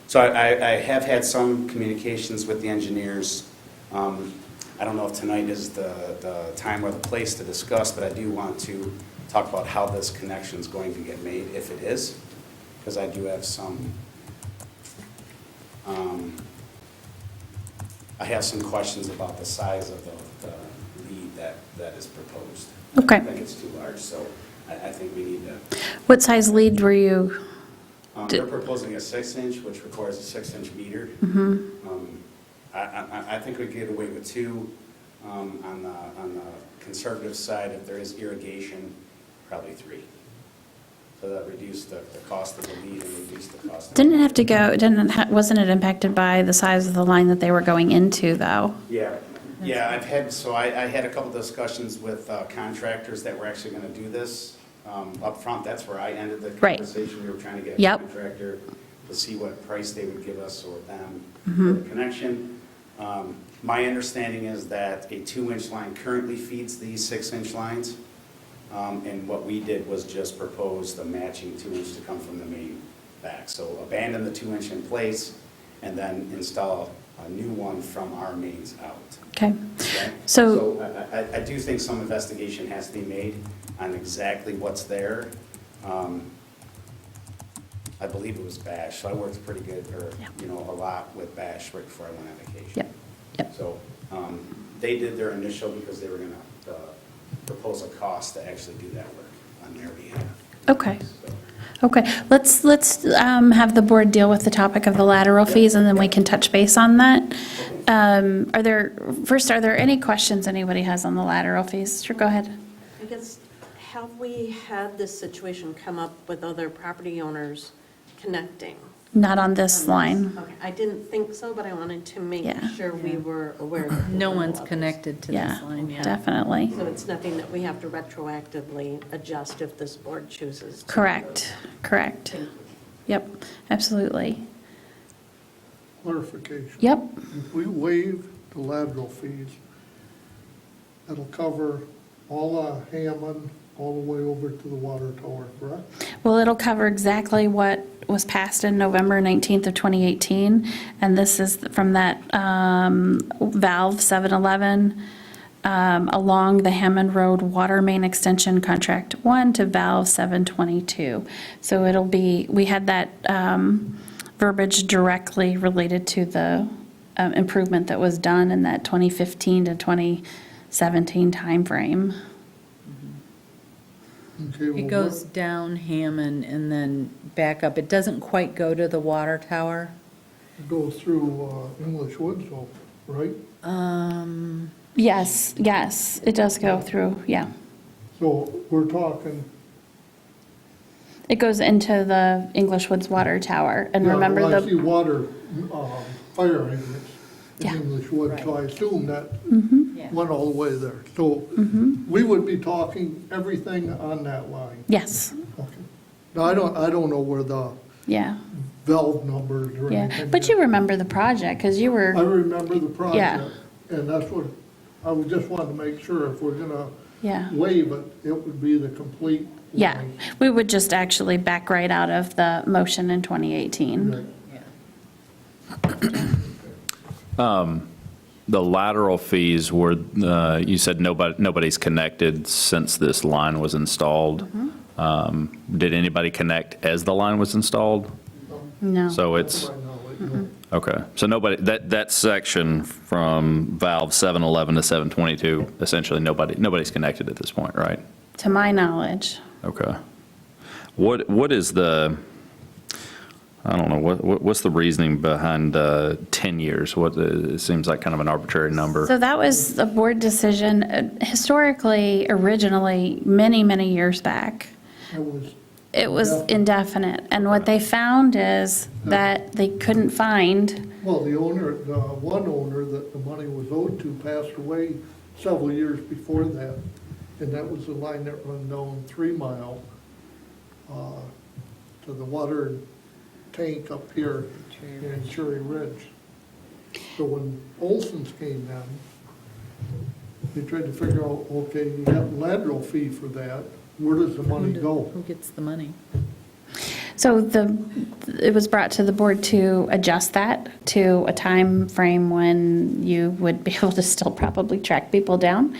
so I have had some communications with the engineers. I don't know if tonight is the time or the place to discuss, but I do want to talk about how this connection is going to get made, if it is, because I do have some, I have some questions about the size of the lead that is proposed. Okay. I think it's too large, so I think we need to. What size lead were you? They're proposing a 6-inch, which requires a 6-inch meter. I think we could get away with 2. On the conservative side, if there is irrigation, probably 3. So that reduced the cost of the lead and reduced the cost. Didn't it have to go, wasn't it impacted by the size of the line that they were going into, though? Yeah, I had a couple discussions with contractors that were actually going to do this up front. That's where I ended the Right. conversation. We were trying to get a Yep. contractor to see what price they would give us or them Mm-hmm. for the connection. My understanding is that a 2-inch line currently feeds these 6-inch lines. And what we did was just propose the matching 2-inch to come from the main back. So abandon the 2-inch in place and then install a new one from our mains out. Okay. Okay? So, I do think some investigation has to be made on exactly what's there. I believe it was Bash, so I worked pretty good, or, a lot with Bash right before I went on vacation. Yep, yep. So, they did their initial because they were gonna propose a cost to actually do that work on their behalf. okay. So, Okay, let's have the board deal with the topic of the lateral fees, and then we can touch base on that. Are there any questions anybody has on the lateral fees? Sure, go ahead. I guess, have we had this situation come up with other property owners connecting? Not on this line. Okay, I didn't think so, but I wanted to make Yeah. sure we were aware that. No there were one's others. connected to Yeah, this line yet. definitely. So it's nothing that we have to retroactively adjust if this board chooses to. Correct. Thank you. Yep, absolutely. Clarification. Yep, If we waive the lateral fees, that'll cover all of Hammond, all the way over to the water tower, correct? well, it'll cover exactly what was passed in November 19th of 2018, and this is from that valve 711 along the Hammond Road Water Main Extension Contract 1 to valve 722. So it'll be, we had that verbiage directly related to the improvement that was done in that 2015 to 2017 timeframe. Okay, well, It goes down Hammond and then back up. It doesn't quite go to the water tower. It goes through English Woods, though, right? Yes, it does go through, yeah. So we're talking. It goes into the English Woods Water Tower, and Yeah, remember well, I see the, water, fire hydrants in Yeah. English Woods, so I assume that Yeah. went all the way there. So we would be talking everything on that line. yes, Okay. Now, I don't know where the yeah, valve numbers or yeah. anything. But you remember the project, because you I were, remember the Yeah. project, and that's what, I would just want to make sure if we're gonna yeah, waive it, it would be the complete yeah. line. We would just actually back right out of the motion in 2018. Right. The lateral fees were, you said nobody's connected since this line was installed. Did anybody connect as the line was installed? No. So it's, Right now, no. okay, so nobody, that section from valve 711 to 722, essentially nobody's connected at this point, right? To my knowledge. Okay. What is the, I don't know, what's the reasoning behind 10 years? It seems like kind of an arbitrary number. So that was a board decision historically, originally, many, many years back. It was indefinite, and what they found is that they couldn't find, Well, the one owner that the money was owed to passed away several years before that, and that was the line that run down 3 Mile. to the water tank up here in Cherry Ridge. So when Olson's came in, they tried to figure out, okay, you have lateral fee for that, where does the money go? Who gets the money? So it was brought to the board to adjust that to a time frame when you would be able to still probably track people down.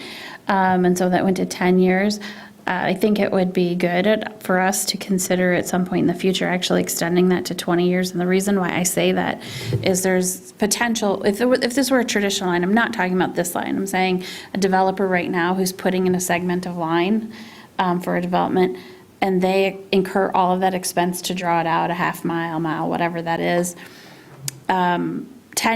And so that went to 10 years. I think it would be good for us to consider at some point in the future actually extending that to 20 years. And the reason why I say that is there's potential, if this were a traditional line, I'm not talking about this line, I'm saying a developer right now who's putting in a segment of line for a development, and they incur all of that expense to draw it out a half mile, whatever that is. 10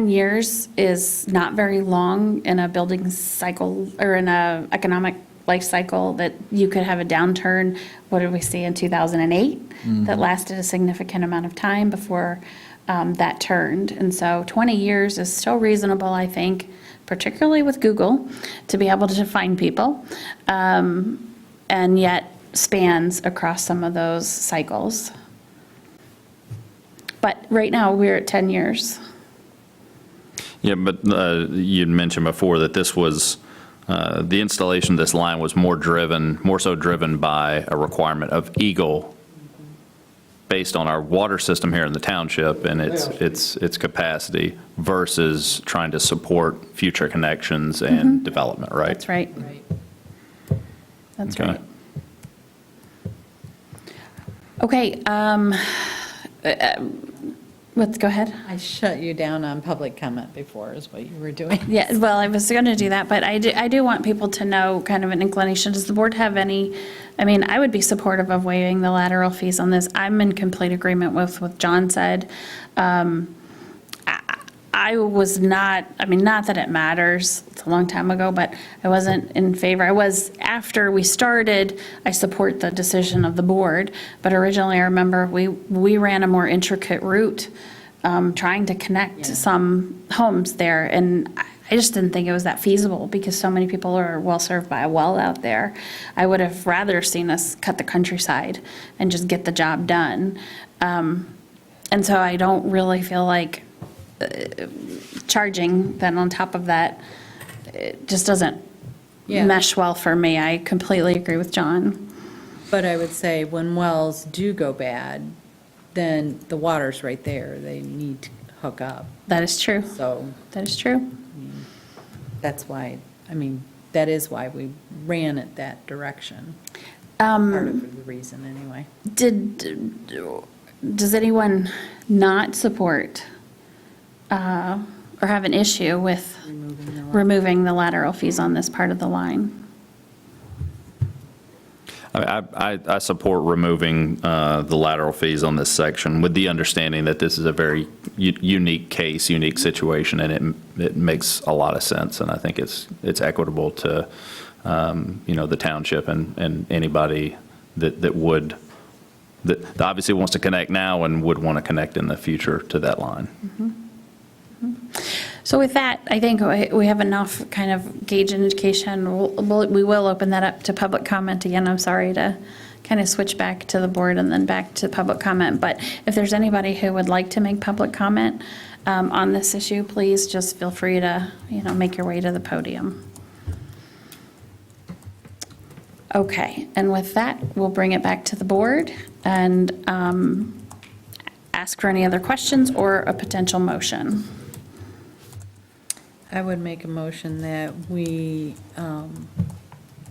years is not very long in a building cycle or in a economic life cycle that you could have a downturn. What did we see in 2008? That lasted a significant amount of time before that turned. And so 20 years is still reasonable, I think, particularly with Google, to be able to find people, and yet spans across some of those cycles. But right now, we're at 10 years. Yeah, but you'd mentioned before that this was, the installation of this line was more so driven by a requirement of Eagle based on our water system here in the township and its capacity versus trying to support future connections and development, right? That's right. That's Okay. right. Okay, let's go ahead. I shut you down on public comment before is what you were doing. Yeah, well, I was going to do that, but I do want people to know kind of an inclination. Does the board have any, I mean, I would be supportive of waiving the lateral fees on this. I'm in complete agreement with what John said. I was not, I mean, not that it matters, it's a long time ago, but I wasn't in favor. I was, after we started, I support the decision of the board, but originally I remember we ran a more intricate route, trying to connect some homes there, and I just didn't think it was that feasible because so many people are well-served by a well out there. I would have rather seen us cut the countryside and just get the job done. And so I don't really feel like charging then on top of that, it just doesn't mesh well for me. I completely agree with John. But I would say when wells do go bad, then the water's right there. They need to hook up. That is true. So. That is true. That's why, I mean, that is why we ran it that direction. Part of the reason, anyway. Does anyone not support or have an issue with removing the lateral fees on this part of the line? I support removing the lateral fees on this section with the understanding that this is a very unique case, unique situation, and it makes a lot of sense. And I think it's equitable to, the township and anybody that obviously wants to connect now and would want to connect in the future to that line. So with that, I think we have enough kind of gauge and indication. We will open that up to public comment again. I'm sorry to kind of switch back to the board and then back to public comment. But if there's anybody who would like to make public comment on this issue, please just feel free to, make your way to the podium. Okay, and with that, we'll bring it back to the board and ask for any other questions or a potential motion. I would make a motion that we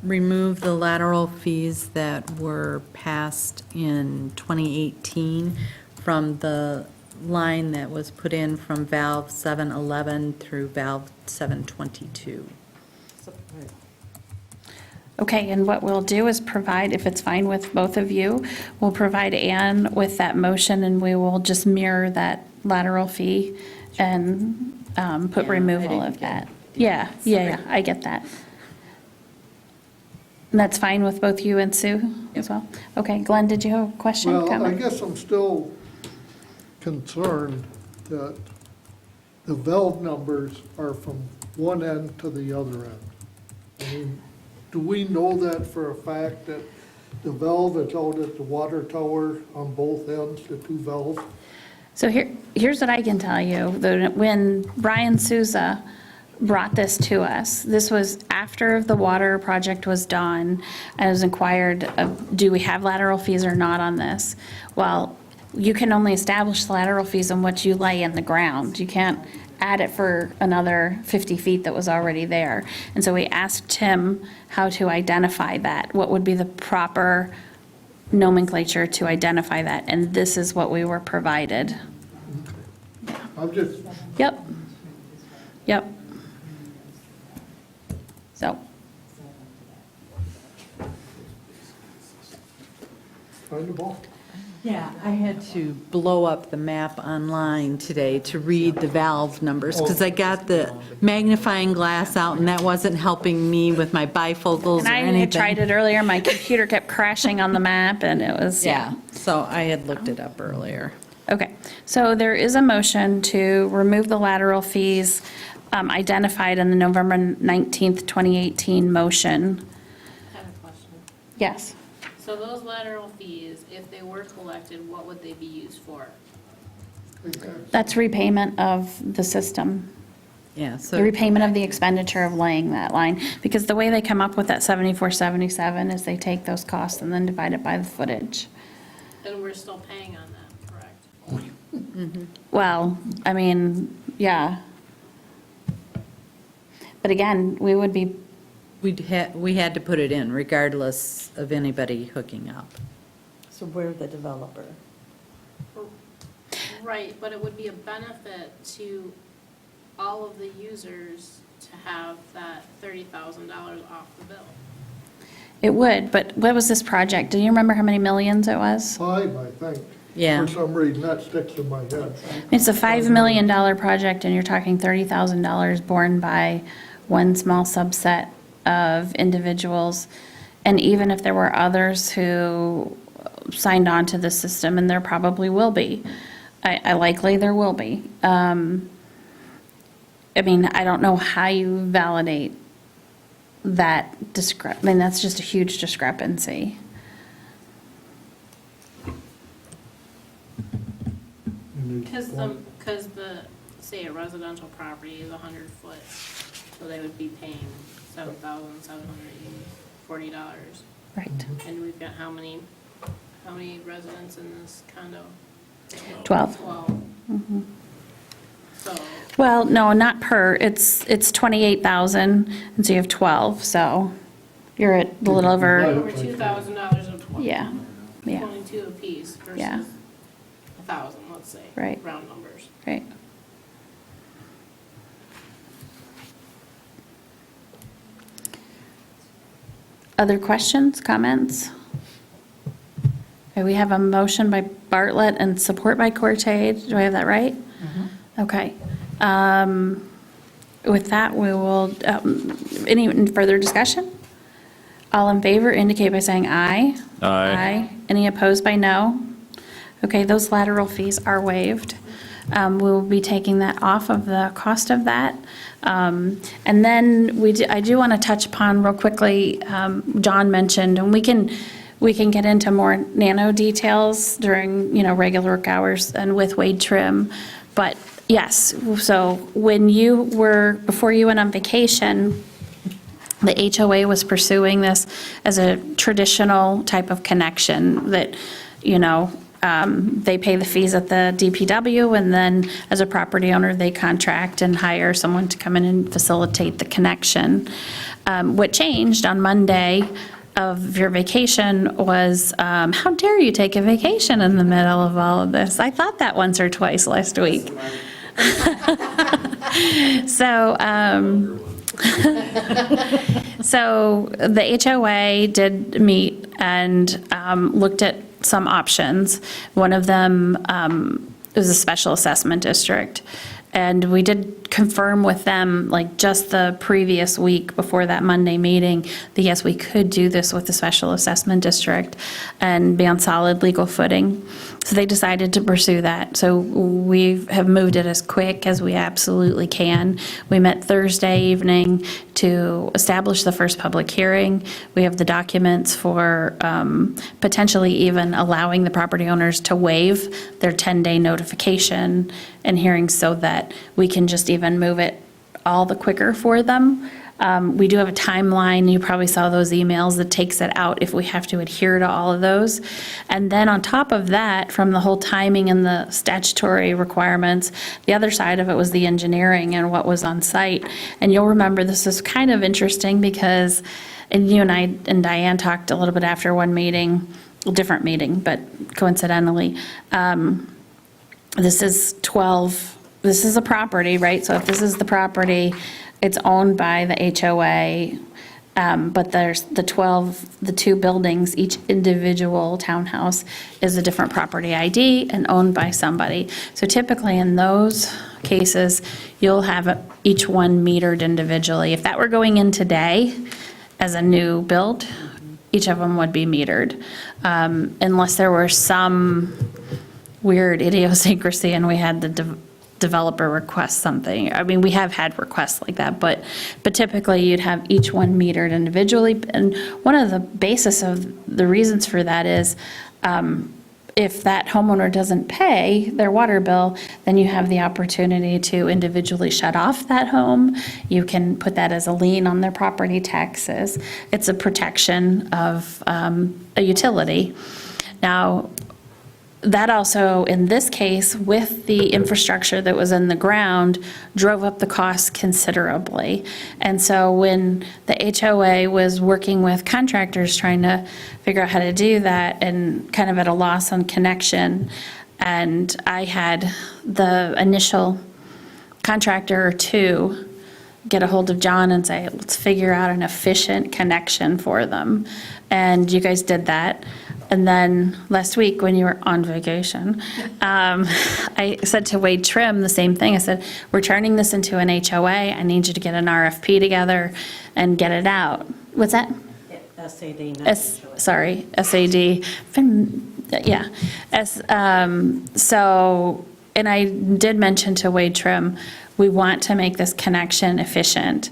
remove the lateral fees that were passed in 2018 from the line that was put in from valve 711 through valve 722. Okay, and what we'll do is provide, if it's fine with both of you, we'll provide Ann with that motion and we will just mirror that lateral fee and put removal of that. Yeah, I get that. And that's fine with both you and Sue as well? Okay, Glenn, did you have a question? Well, I comment? guess I'm still concerned that the valve numbers are from one end to the other end. I mean, do we know that for a fact that The valve that's out at the water tower on both ends, the two valves. So here's what I can tell you. When Brian Souza brought this to us, this was after the water project was done, and it was inquired of, do we have lateral fees or not on this? Well, you can only establish the lateral fees on what you lay in the ground. You can't add it for another 50 feet that was already there. And so we asked him how to identify that, what would be the proper nomenclature to identify that, and this is what we were provided. I'm just, Yep. Yep. So, find the ball. Yeah, I had to blow up the map online today to read the valve numbers, because I got the magnifying glass out, and that wasn't helping me with my bifocals and or I anything. had tried it earlier, my computer kept crashing on the map, and it was, Yeah, so I had looked it up earlier. Okay, so there is a motion to remove the lateral fees identified in the November 19th, 2018 motion. I have a question. Yes. So those lateral fees, if they were collected, what would they be used for? That's repayment of the system. Yeah, The so, repayment of the expenditure of laying that line. Because the way they come up with that 7477 is they take those costs and then divide it by the footage. And we're still paying on that, correct? Well, I mean, yeah. But again, we would be, we had to put it in regardless of anybody hooking up. So we're the developer. Right, but it would be a benefit to all of the users to have that $30,000 off the bill. it would, but what was this project? Do you remember how many millions it was? 5, I think. Yeah. For some reason, that sticks in my head. It's a $5 million project, and you're talking $30,000 borne by one small subset of individuals. And even if there were others who signed on to the system, and there probably will be, I likely there will be. I mean, I don't know how you validate that I mean, that's just a huge discrepancy. Because say a residential property is 100 foot, so they would be paying $7,740. Right. And we've got how many residents in this condo? 12. 12. Mhm. So, Well, no, not per, it's 28,000, and so you have 12, so you're at a little over, over $2,000 of yeah, yeah, 22 apiece Yeah. versus 1,000, let's say. Right. Round numbers. right. Other questions, comments? Okay, we have a motion by Bartlett and support by Cortade. Do I have that right? Okay. With that, we will, any further discussion? All in favor indicate by saying aye. Aye. Any opposed by no? Okay, those lateral fees are waived. We will be taking that off of the cost of that. And then I do want to touch upon real quickly, John mentioned, and we can get into more nano details during, regular work hours and with Wade Trim. But yes, so before you went on vacation, the HOA was pursuing this as a traditional type of connection that, they pay the fees at the DPW, and then as a property owner, they contract and hire someone to come in and facilitate the connection. What changed on Monday of your vacation was, how dare you take a vacation in the middle of all of this? I thought that once or twice last week. So, so the HOA did meet and looked at some options. One of them is a special assessment district. And we did confirm with them, like just the previous week before that Monday meeting, that yes, we could do this with the special assessment district and be on solid legal footing. So they decided to pursue that. So we have moved it as quick as we absolutely can. We met Thursday evening to establish the first public hearing. We have the documents for potentially even allowing the property owners to waive their 10-day notification and hearings so that we can just even move it all the quicker for them. We do have a timeline. You probably saw those emails that takes it out if we have to adhere to all of those. And then on top of that, from the whole timing and the statutory requirements, the other side of it was the engineering and what was on site. And you'll remember this is kind of interesting because, and you and I and Diane talked a little bit after one meeting, a different meeting, but coincidentally, this is a property, right? So if this is the property, it's owned by the HOA, but there's the 2 buildings, each individual townhouse is a different property ID and owned by somebody. So typically in those cases, you'll have each one metered individually. If that were going in today as a new build, each of them would be metered, unless there were some weird idiosyncrasy and we had the developer request something. I mean, we have had requests like that, but typically you'd have each one metered individually. And one of the basis of the reasons for that is if that homeowner doesn't pay their water bill, then you have the opportunity to individually shut off that home. You can put that as a lien on their property taxes. It's a protection of a utility. Now, that also, in this case, with the infrastructure that was in the ground, drove up the cost considerably. And so when the HOA was working with contractors trying to figure out how to do that and kind of at a loss on connection, and I had the initial contractor or 2 get a hold of John and say, let's figure out an efficient connection for them. And you guys did that. And then last week, when you were on vacation, I said to Wade Trim the same thing. I said, we're turning this into an HOA. I need you to get an RFP together and get it out. What's that? SAD, not Sorry, SAD. Yeah. So, and I did mention to Wade Trim, we want to make this connection efficient.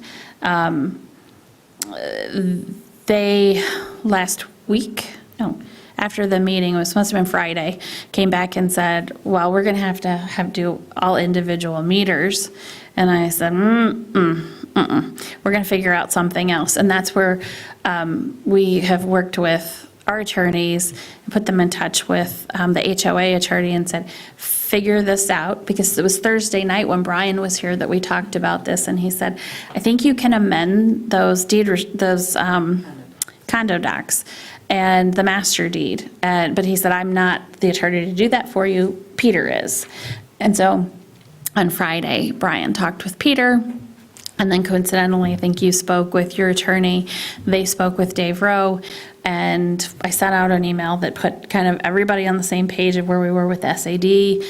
They, last week, no, after the meeting, it must have been Friday, came back and said, well, we're going to have do all individual meters. And I said, we're going to figure out something else. And that's where we have worked with our attorneys and put them in touch with the HOA attorney and said, figure this out, because it was Thursday night when Brian was here that we talked about this, and he said, I think you can amend those condo docs and the master deed. But he said, I'm not the attorney to do that for you, Peter is. And so on Friday, Brian talked with Peter, and then coincidentally, I think you spoke with your attorney, they spoke with Dave Rowe, and I sent out an email that put kind of everybody on the same page of where we were with SAD,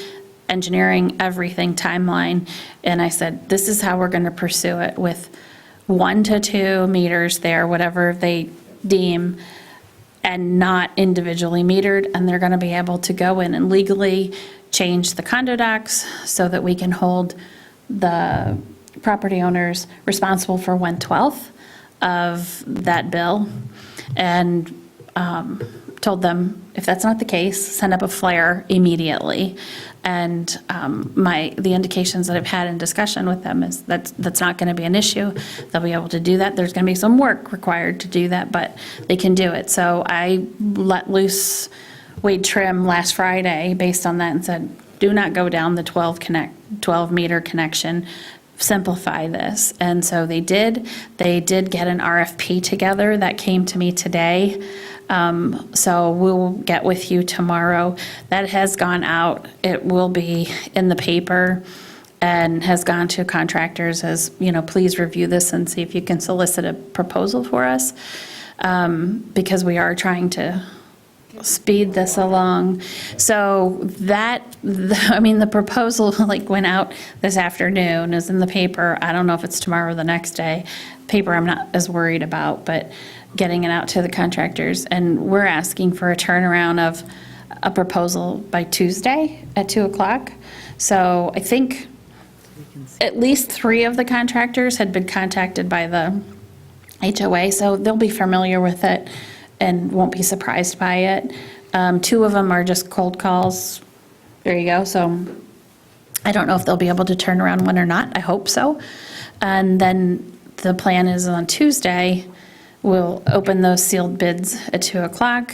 engineering, everything, timeline, and I said, this is how we're going to pursue it, with 1 to 2 meters there, whatever they deem, and not individually metered, and they're going to be able to go in and legally change the condo docs so that we can hold the property owners responsible for 1/12 of that bill, and told them if that's not the case, send up a flare immediately. And the indications that I've had in discussion with them is that's not going to be an issue. They'll be able to do that. There's going to be some work required to do that, but they can do it. So I let loose Wade Trim last Friday based on that and said, do not go down the 12 meter connection. Simplify this. And so they did. They did get an RFP together that came to me today. So we'll get with you tomorrow. That has gone out. It will be in the paper and has gone to contractors as, please review this and see if you can solicit a proposal for us. Because we are trying to speed this along. So that, I mean, the proposal like went out this afternoon, is in the paper. I don't know if it's tomorrow or the next day. Paper I'm not as worried about, but getting it out to the contractors. And we're asking for a turnaround of a proposal by Tuesday at 2 o'clock. So I think at least 3 of the contractors had been contacted by the HOA, so they'll be familiar with it and won't be surprised by it. 2 of them are just cold calls. There you go. So I don't know if they'll be able to turn around one or not. I hope so. And then the plan is on Tuesday, we'll open those sealed bids at 2 o'clock,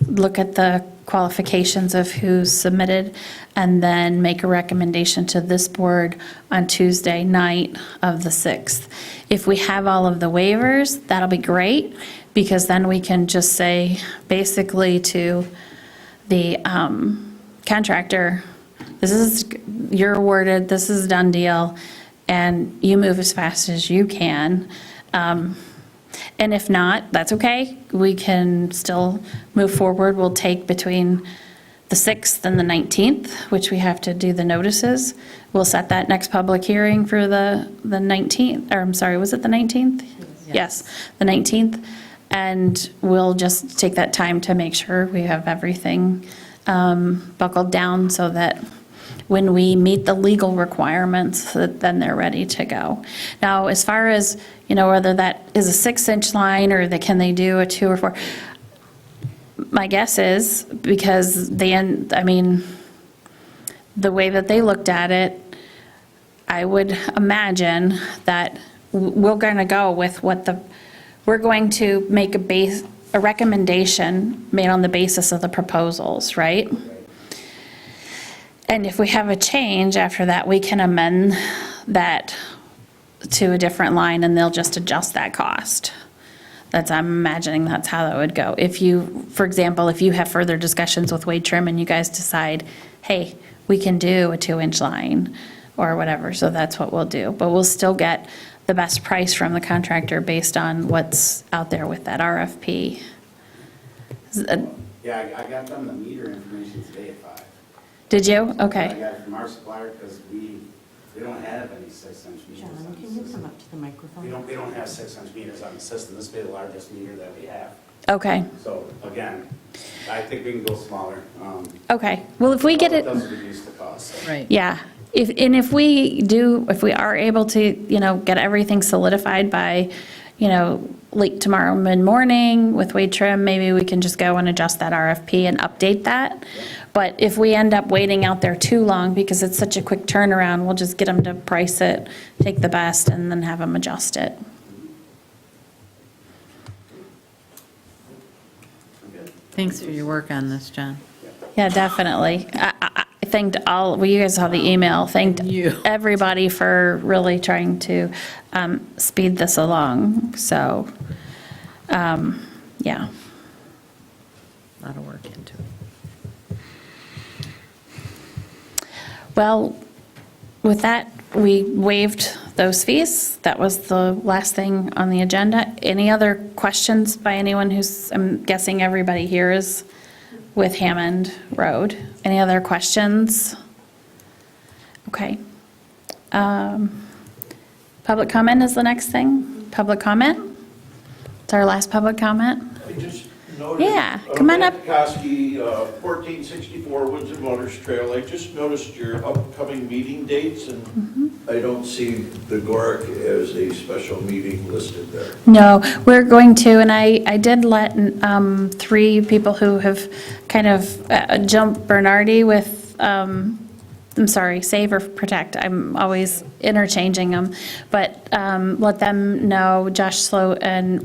look at the qualifications of who's submitted, and then make a recommendation to this board on Tuesday night of the 6th. If we have all of the waivers, that'll be great, because then we can just say basically to the contractor, this is, you're awarded, this is a done deal, and you move as fast as you can. And if not, that's okay. We can still move forward. We'll take between the 6th and the 19th, which we have to do the notices. We'll set that next public hearing for the 19th, or I'm sorry, was it the 19th? Yes, the 19th. And we'll just take that time to make sure we have everything buckled down so that when we meet the legal requirements, that then they're ready to go. Now, as far as, you know, whether that is a 6-inch line or can they do a 2 or 4, my guess is, because I mean, the way that they looked at it, I would imagine that we're going to go with we're going to make a recommendation made on the basis of the proposals, right? And if we have a change after that, we can amend that to a different line and they'll just adjust that cost. I'm imagining that's how that would go. If you, for example, if you have further discussions with Wade Trim and you guys decide, hey, we can do a 2-inch line or whatever, so that's what we'll do. But we'll still get the best price from the contractor based on what's out there with that RFP. Yeah, I got them the meter information today at 5. Did you? I Okay. got it from our supplier because we don't have any 6-inch meters on John, the can you system. come up to the microphone? We don't have 6-inch meters on the system. This will be the largest meter that we have. Okay. So again, I think we can go smaller. Okay. Well, if we get it. It does reduce the cost. Right. Yeah, if we are able to, you know, get everything solidified by, you know, late tomorrow, mid-morning with Wade Trim, maybe we can just go and adjust that RFP and update that. But if we end up waiting out there too long because it's such a quick turnaround, we'll just get them to price it, take the best, and then have them adjust it. Thanks for your work on this, John. Yeah, definitely. I thanked you guys saw the email, thanked everybody for really trying to speed this along, so, yeah. A lot of work into it. Well, with that, we waived those fees. That was the last thing on the agenda. Any other questions by anyone I'm guessing everybody here is with Hammond Road. Any other questions? Okay. Public comment is the next thing. Public comment? It's our last public comment. I just noticed. Yeah, come on up. Koski, 1464 Woods and Motors Trail. I just noticed your upcoming meeting dates, and I don't see the GORIC as a special meeting listed there. No, we're going to, and I did let 3 people who have kind of jumped Bernardi with, I'm sorry, Save or Protect. I'm always interchanging them. But let them know, Josh Sloat and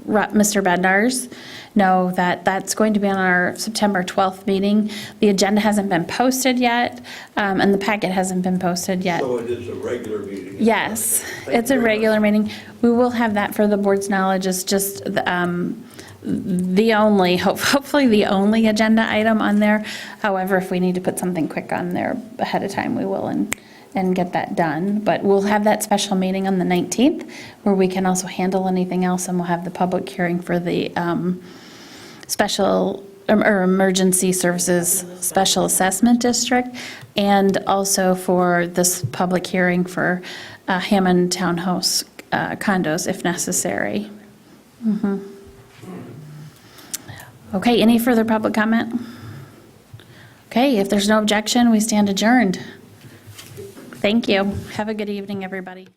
Mr. Bednarz, know that that's going to be on our September 12th meeting. The agenda hasn't been posted yet, and the packet hasn't been posted yet. So it is a regular meeting? Yes, it's a regular meeting. We will have that for the board's knowledge. It's just the only, hopefully the only agenda item on there. However, if we need to put something quick on there ahead of time, we will and get that done. But we'll have that special meeting on the 19th where we can also handle anything else, and we'll have the public hearing for the special or Emergency Services Special Assessment District, and also for this public hearing for Hammond Townhouse condos if necessary. Mhm. Okay, any further public comment? Okay, if there's no objection, we stand adjourned. Thank you. Have a good evening, everybody.